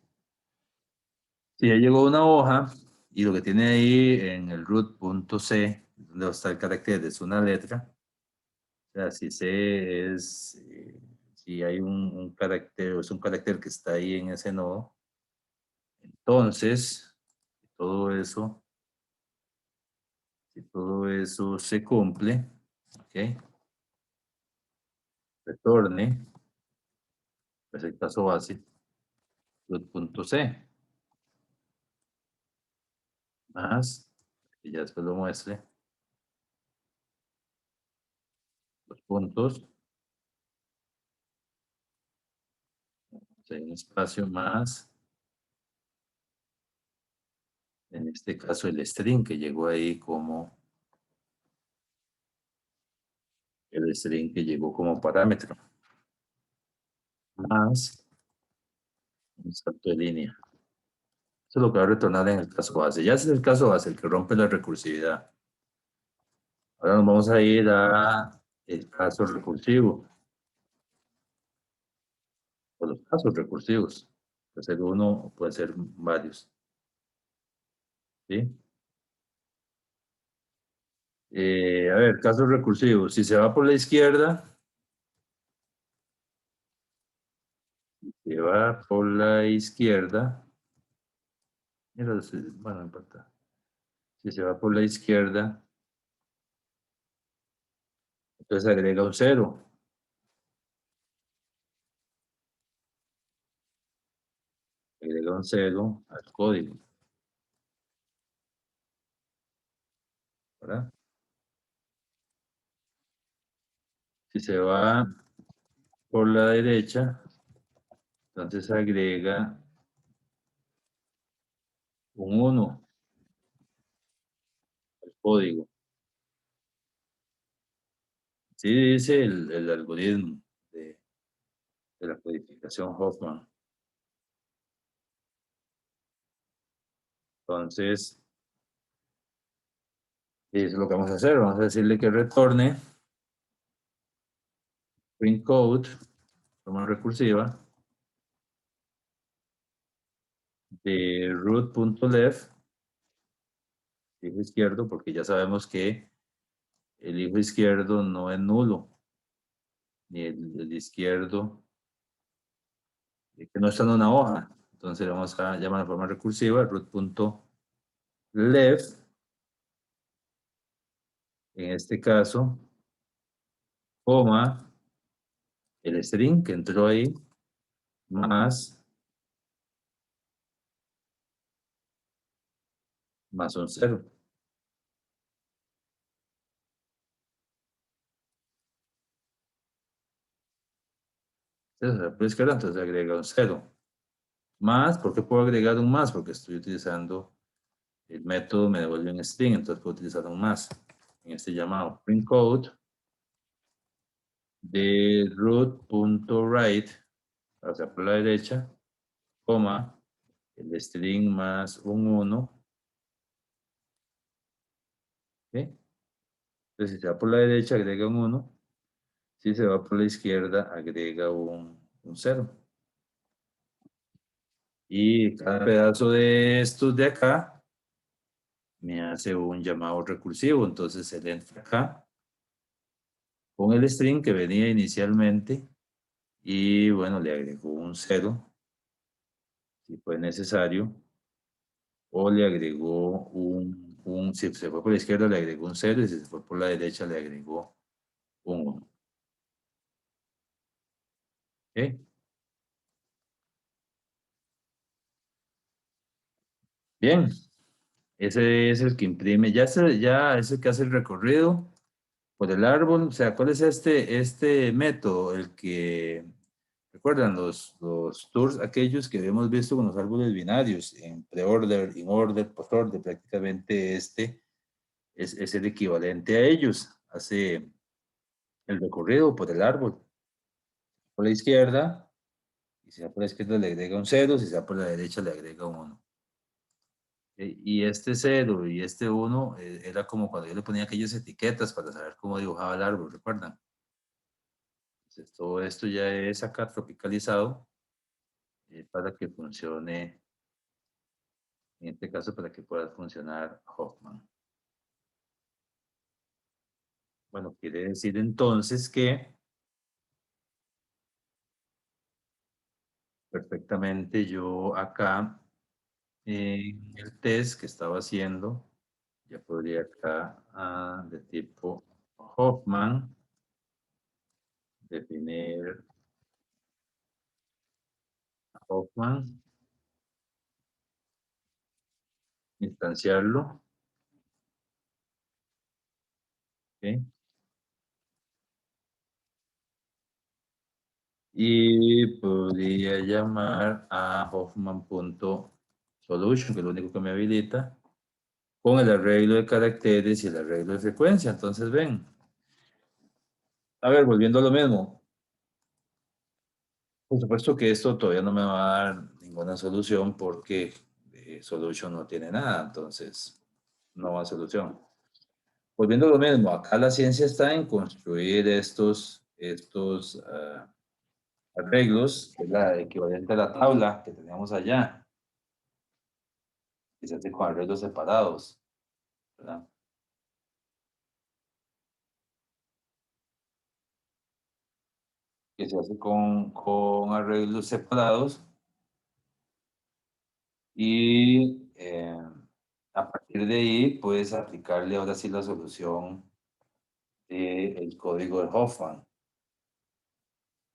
si ya llegó a una hoja, y lo que tiene ahí en el root.c, donde está el carácter, es una letra, o sea, si C es, si hay un carácter, o es un carácter que está ahí en ese nodo, entonces, si todo eso se cumple, ¿ok? Retorne, pues el caso base, root.c, más, y ya después lo muestre, los puntos, hay un espacio más, en este caso el string que llegó ahí como, el string que llegó como parámetro, más un salto de línea. Eso es lo que va a retornar en el caso base. Ya ese es el caso base, el que rompe la recursividad. Ahora nos vamos a ir a el caso recursivo, o los casos recursivos. Puede ser uno o puede ser varios. ¿Sí? A ver, casos recursivos. Si se va por la izquierda, mira, bueno, no importa. Si se va por la izquierda, entonces agrega un cero. Agrega un cero al código. ¿Verdad? Si se va por la derecha, entonces agrega un 1 código. Sí dice el algoritmo de la codificación Hoffman. Entonces, eso es lo que vamos a hacer. Vamos a decirle que retorne print code de forma recursiva de root.left, hijo izquierdo, porque ya sabemos que el hijo izquierdo no es nulo, ni el izquierdo que no está en una hoja. Entonces vamos a llamar de forma recursiva root.left, en este caso, coma, el string que entró ahí, más un 0. Entonces, la izquierda, entonces agrega un 0. Más, ¿por qué puedo agregar un más? Porque estoy utilizando el método, me devuelve un string, entonces puedo utilizar un más. En este llamado print code de root.right, o sea, por la derecha, coma, el string más un 1. ¿Okay? Entonces, si se va por la derecha, agrega un 1. Si se va por la izquierda, agrega un 0. Y cada pedazo de estos de acá me hace un llamado recursivo. Entonces, él entra acá con el string que venía inicialmente y, bueno, le agregó un 0 si fue necesario, o le agregó si se fue por la izquierda le agregó un 0 y si se fue por la derecha le agregó un 1. ¿Okay? Bien, ese es el que imprime, ya es el que hace el recorrido por el árbol. O sea, ¿cuál es este método? El que, ¿recuerdan los tours aquellos que habíamos visto con los árboles binarios en pre-order, in-order, post-order? Prácticamente este es el equivalente a ellos. Hace el recorrido por el árbol. Por la izquierda, y si va por la izquierda le agrega un 0, si se va por la derecha le agrega un 1. Y este 0 y este 1 era como cuando yo le ponía aquellas etiquetas para saber cómo dibujaba el árbol, ¿recuerdan? Entonces, todo esto ya es acá tropicalizado para que funcione, en este caso, para que pueda funcionar Hoffman. Bueno, quiere decir entonces que perfectamente yo acá en el test que estaba haciendo, ya podría acá de tipo Hoffman definir Hoffman, instanciarlo, ¿ok? Y podría llamar a Hoffman.solution, que es lo único que me habilita, con el arreglo de caracteres y el arreglo de frecuencia. Entonces, ven. A ver, volviendo a lo mismo. Por supuesto que esto todavía no me va a dar ninguna solución porque solution no tiene nada, entonces no va a solución. Volviendo a lo mismo, acá la ciencia está en construir estos arreglos, que es la equivalente a la tabla que teníamos allá, que se hace con arreglos separados, ¿verdad? Que se hace con arreglos separados y a partir de ahí puedes aplicarle ahora sí la solución del código de Hoffman.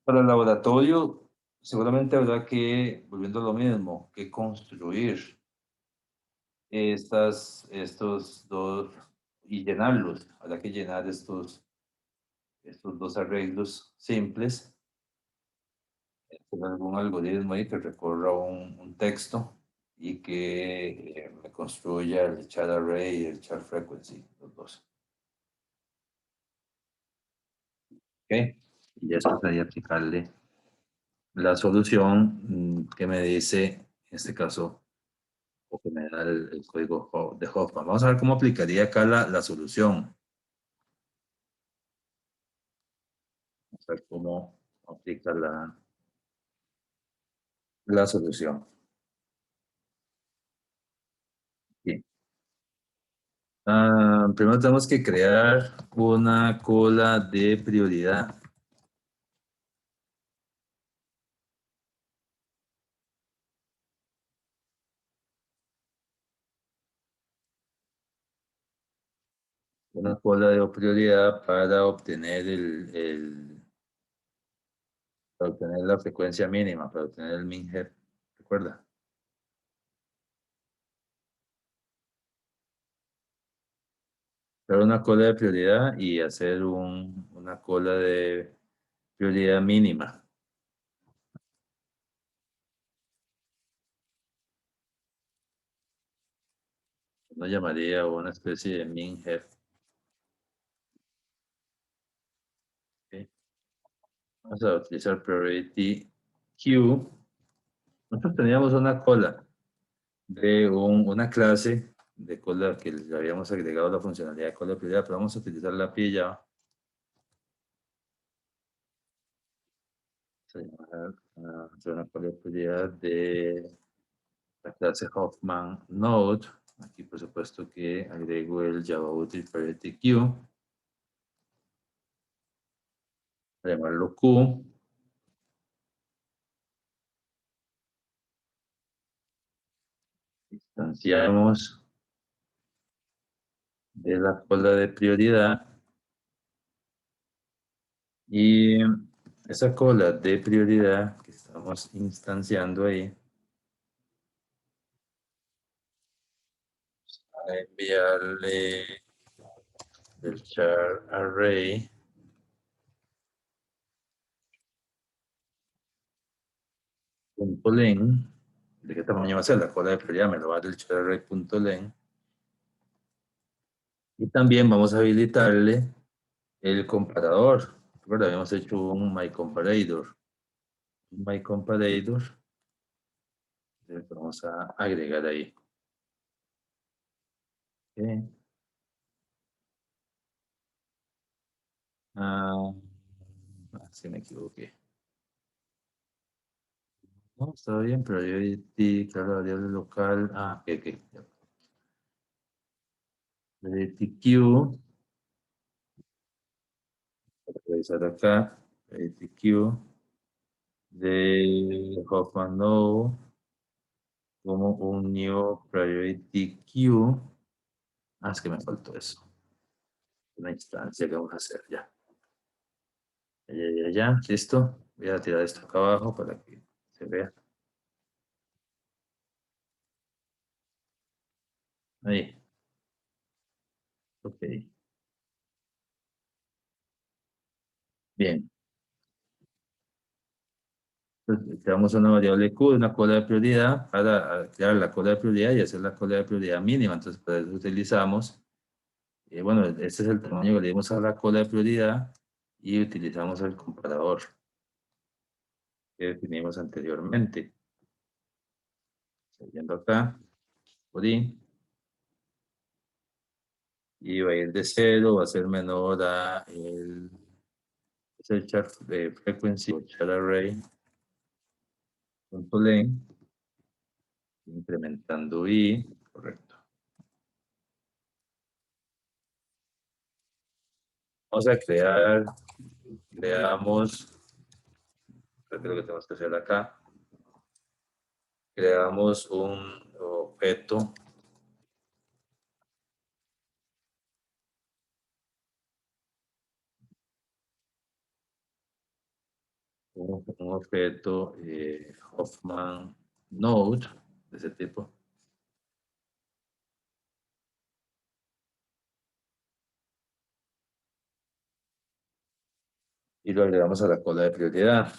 Para el laboratorio, seguramente habrá que, volviendo a lo mismo, que construir estos dos y llenarlos. Habrá que llenar estos dos arreglos simples con algún algoritmo ahí que recorra un texto y que me construya el char array y el char frequency, los dos. ¿Ok? Y ya eso sería aplicarle la solución que me dice, en este caso, o que me da el código de Hoffman. Vamos a ver cómo aplicaría acá la solución. Vamos a ver cómo aplica la solución. Bien. Primero tenemos que crear una cola de prioridad. Una cola de prioridad para obtener para obtener la frecuencia mínima, para obtener el min head. ¿Recuerda? Crear una cola de prioridad y hacer una cola de prioridad mínima. Uno llamaría una especie de min head. ¿Ok? Vamos a utilizar priority queue. Nosotros teníamos una cola de una clase de cola que le habíamos agregado la funcionalidad de cola de prioridad, pero vamos a utilizar la API ya. Hacer una cola de prioridad de la clase Hoffman Node. Aquí, por supuesto, que agrego el Java Util Priority Queue. Llamarlo Q. Instanciamos de la cola de prioridad. Y esa cola de prioridad que estamos instanciando ahí, a enviarle el char array punto len. ¿De qué tamaño va a ser la cola de prioridad? Me lo va a dar el char array punto len. Y también vamos a habilitarle el comparador. Recuerda, habíamos hecho un myComparator. Un myComparator. Vamos a agregar ahí. Okay. Sí me equivoqué. No, está bien, pero yo di, claro, variable local. Ok. Priority queue. Voy a revisar acá. Priority queue de Hoffman Node como un new priority queue. Es que me faltó eso. Una instancia que vamos a hacer ya. Ya, listo. Voy a tirar esto acá abajo para que se vea. Ahí. Ok. Bien. Entonces, creamos una variable Q, una cola de prioridad, para crear la cola de prioridad y hacer la cola de prioridad mínima. Entonces, para eso utilizamos, bueno, este es el tamaño que le dimos a la cola de prioridad y utilizamos el comparador que definimos anteriormente. Siguiendo acá, por ahí, y va a ir de 0, va a ser menor a el char de frequency o char array punto len, incrementando i, correcto. Vamos a creamos, creo que lo que tenemos que hacer acá, creamos un objeto un objeto Hoffman Node de ese tipo. Y lo agregamos a la cola de prioridad.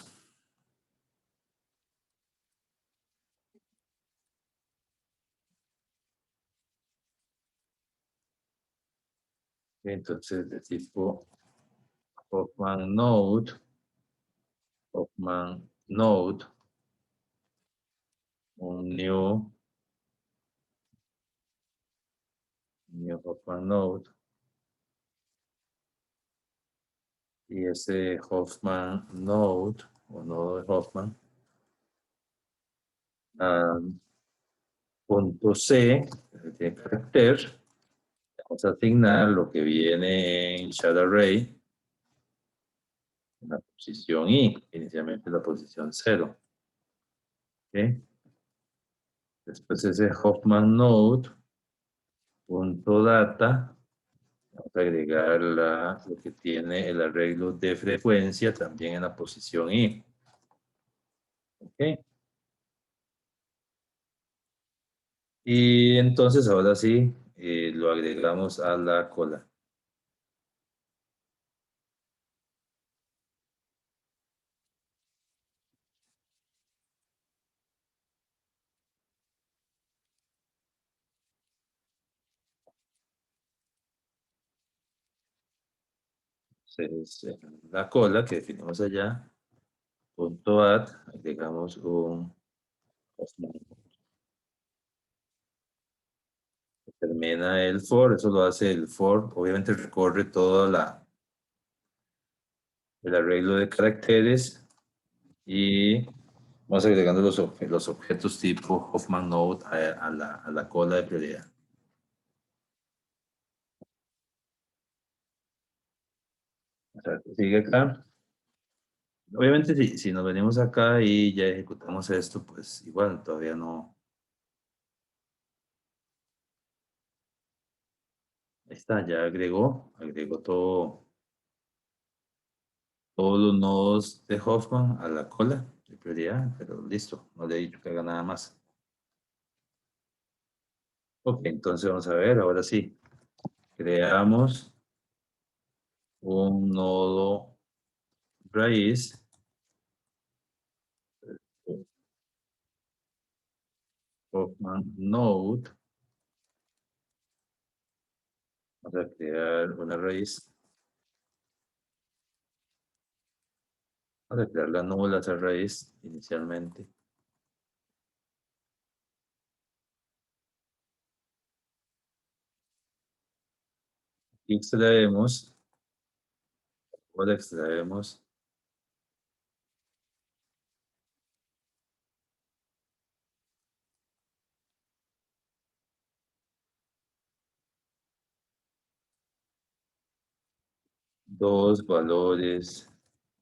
Entonces, de tipo Hoffman node, un new Hoffman node. Y ese Hoffman node, o nodo de Hoffman, punto C, tiene carácter, vamos a asignar lo que viene en shadow array, en la posición I, inicialmente la posición 0. ¿Okay? Después ese Hoffman node, punto data, vamos a agregar lo que tiene el arreglo de frecuencia también en la posición I. ¿Okay? Y entonces ahora sí lo agregamos a la cola. Entonces, la cola que definimos allá, punto add, agregamos un termina el for, eso lo hace el for, obviamente recorre todo el arreglo de caracteres y vamos agregando los objetos tipo Hoffman node a la cola de prioridad. O sea, sigue acá. Obviamente si nos venimos acá y ya ejecutamos esto, pues igual todavía no. Ahí está, ya agregó todos los nodos de Hoffman a la cola de prioridad, pero listo, no le he dicho que haga nada más. Ok, entonces vamos a ver, ahora sí, creamos un nodo raíz, Hoffman node, vamos a crear una raíz, vamos a crear la nula esa raíz inicialmente. Y extraemos, ahora extraemos dos valores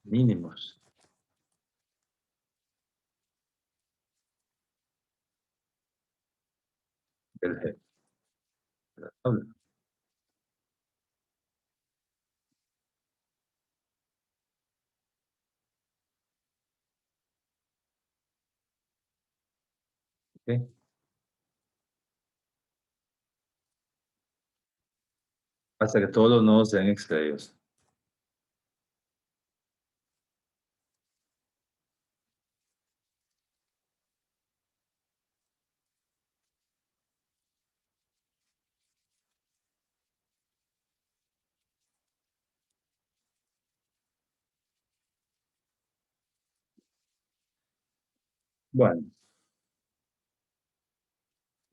mínimos del head de la tabla. ¿Ok? Hasta que todos los nodos sean extraídos. Bueno,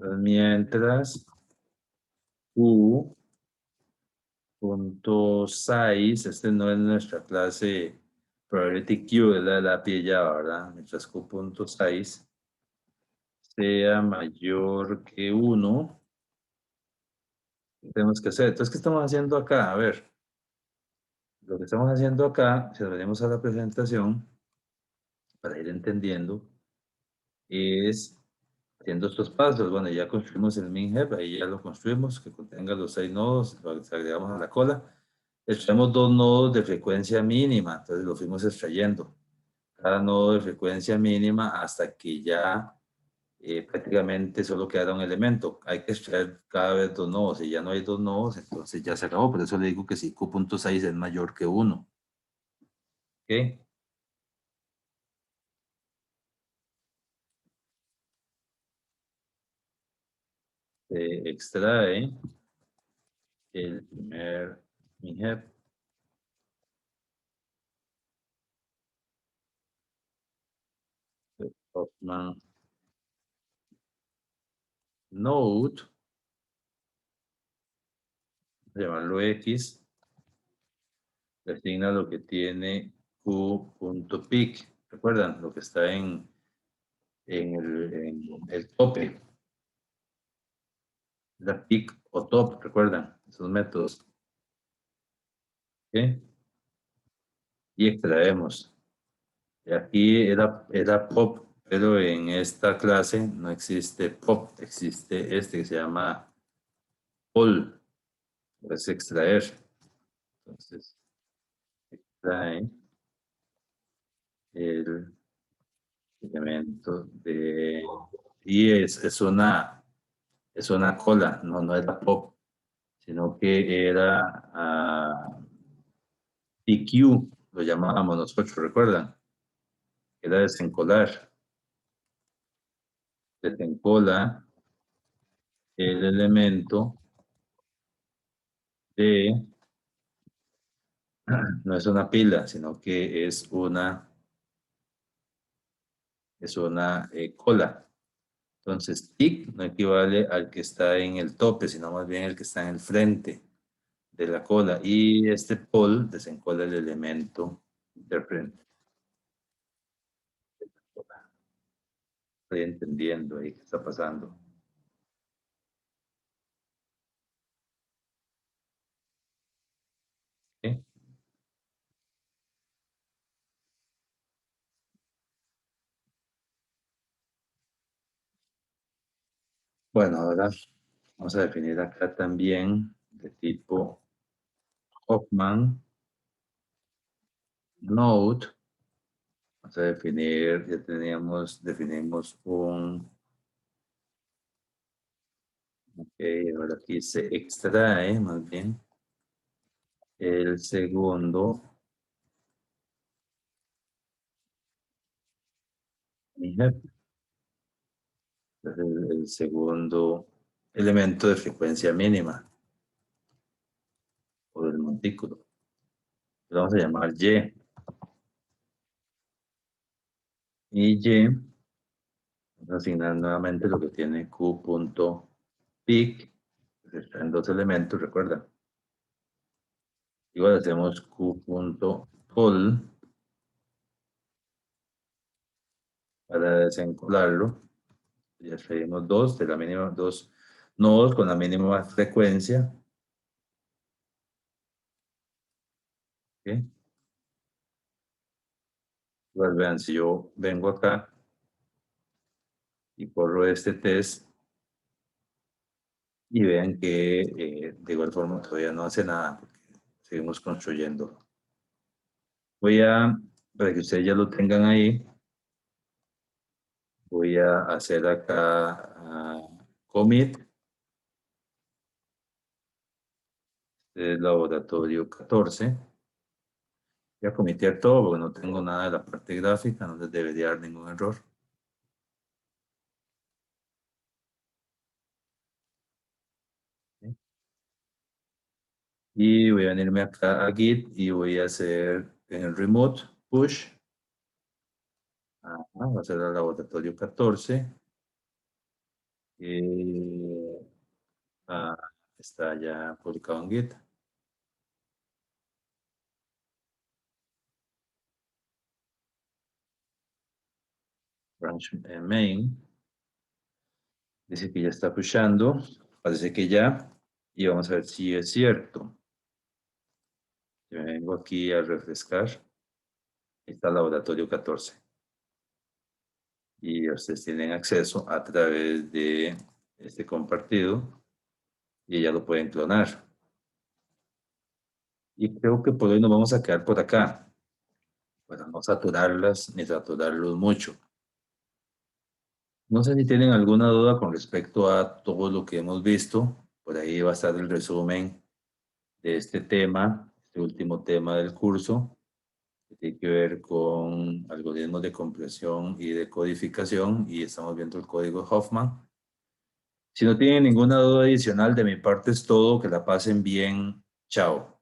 entonces mientras punto size, este no es nuestra clase priority queue, es la de la API Java, ¿verdad? Mientras q.size sea mayor que 1, ¿qué tenemos que hacer? Entonces, ¿qué estamos haciendo acá? A ver, lo que estamos haciendo acá, si nos venimos a la presentación, para ir entendiendo, es haciendo estos pasos. Bueno, ya construimos el MinHeb, ahí ya lo construimos, que contenga los 6 nodos, lo agregamos a la cola. Extraemos 2 nodos de frecuencia mínima, entonces lo fuimos extrayendo. Cada nodo de frecuencia mínima hasta que ya prácticamente solo queda un elemento. Hay que extraer cada vez 2 nodos. Si ya no hay 2 nodos, entonces ya se acabó. Por eso le digo que si q.6 es mayor que 1. ¿Ok? Se extrae el primer MINHEP. Hoffman node, llamarlo X, le asigna lo que tiene Q.pic. ¿Recuerdan? Lo que está en el tope. La pic o top, ¿recuerdan? Esos métodos. ¿Ok? Y extraemos. Y aquí era pop, pero en esta clase no existe pop, existe este que se llama pol, es extraer. Entonces, extrae el elemento de... Y es una cola, no era pop, sino que era PQ, lo llamábamos nosotros, ¿recuerdan? Era desencolar. Desencola el elemento de, no es una pila, sino que es una cola. Entonces, tick no equivale al que está en el tope, sino más bien el que está en el frente de la cola. Y este pol desencola el elemento del frente. Estoy entendiendo ahí qué está pasando. ¿Sí? Bueno, ahora vamos a definir acá también de tipo Hoffman node. Vamos a definir, ya definimos un, ok, ahora aquí se extrae más bien el segundo el segundo elemento de frecuencia mínima o del montículo. Lo vamos a llamar Y. Y Y, vamos a asignar nuevamente lo que tiene Q.pic, que está en dos elementos, recuerda. Igual hacemos Q.pol para desencolarlo. Ya traemos dos nodos con la mínima frecuencia. ¿Okay? Igual vean, si yo vengo acá y corro este test y vean que de igual forma todavía no hace nada porque seguimos construyendo. Para que ustedes ya lo tengan ahí, voy a hacer acá commit del laboratorio 14. Voy a comitear todo porque no tengo nada de la parte gráfica, no les debería dar ningún error. Y voy a venirme acá a Git y voy a hacer en el remote push. Va a ser el laboratorio 14. Está ya publicado en Git. Branch main. Dice que ya está pushando. Parece que ya. Y vamos a ver si es cierto. Yo vengo aquí a refrescar. Está el laboratorio 14. Y ustedes tienen acceso a través de este compartido. Y ya lo pueden clonar. Y creo que por hoy nos vamos a quedar por acá. Para no saturarlas ni saturarlos mucho. No sé si tienen alguna duda con respecto a todo lo que hemos visto. Por ahí va a estar el resumen de este tema, este último tema del curso, que tiene que ver con algoritmos de compresión y de codificación, y estamos viendo el código Hoffman. Si no tienen ninguna duda adicional, de mi parte es todo. Que la pasen bien. Chao.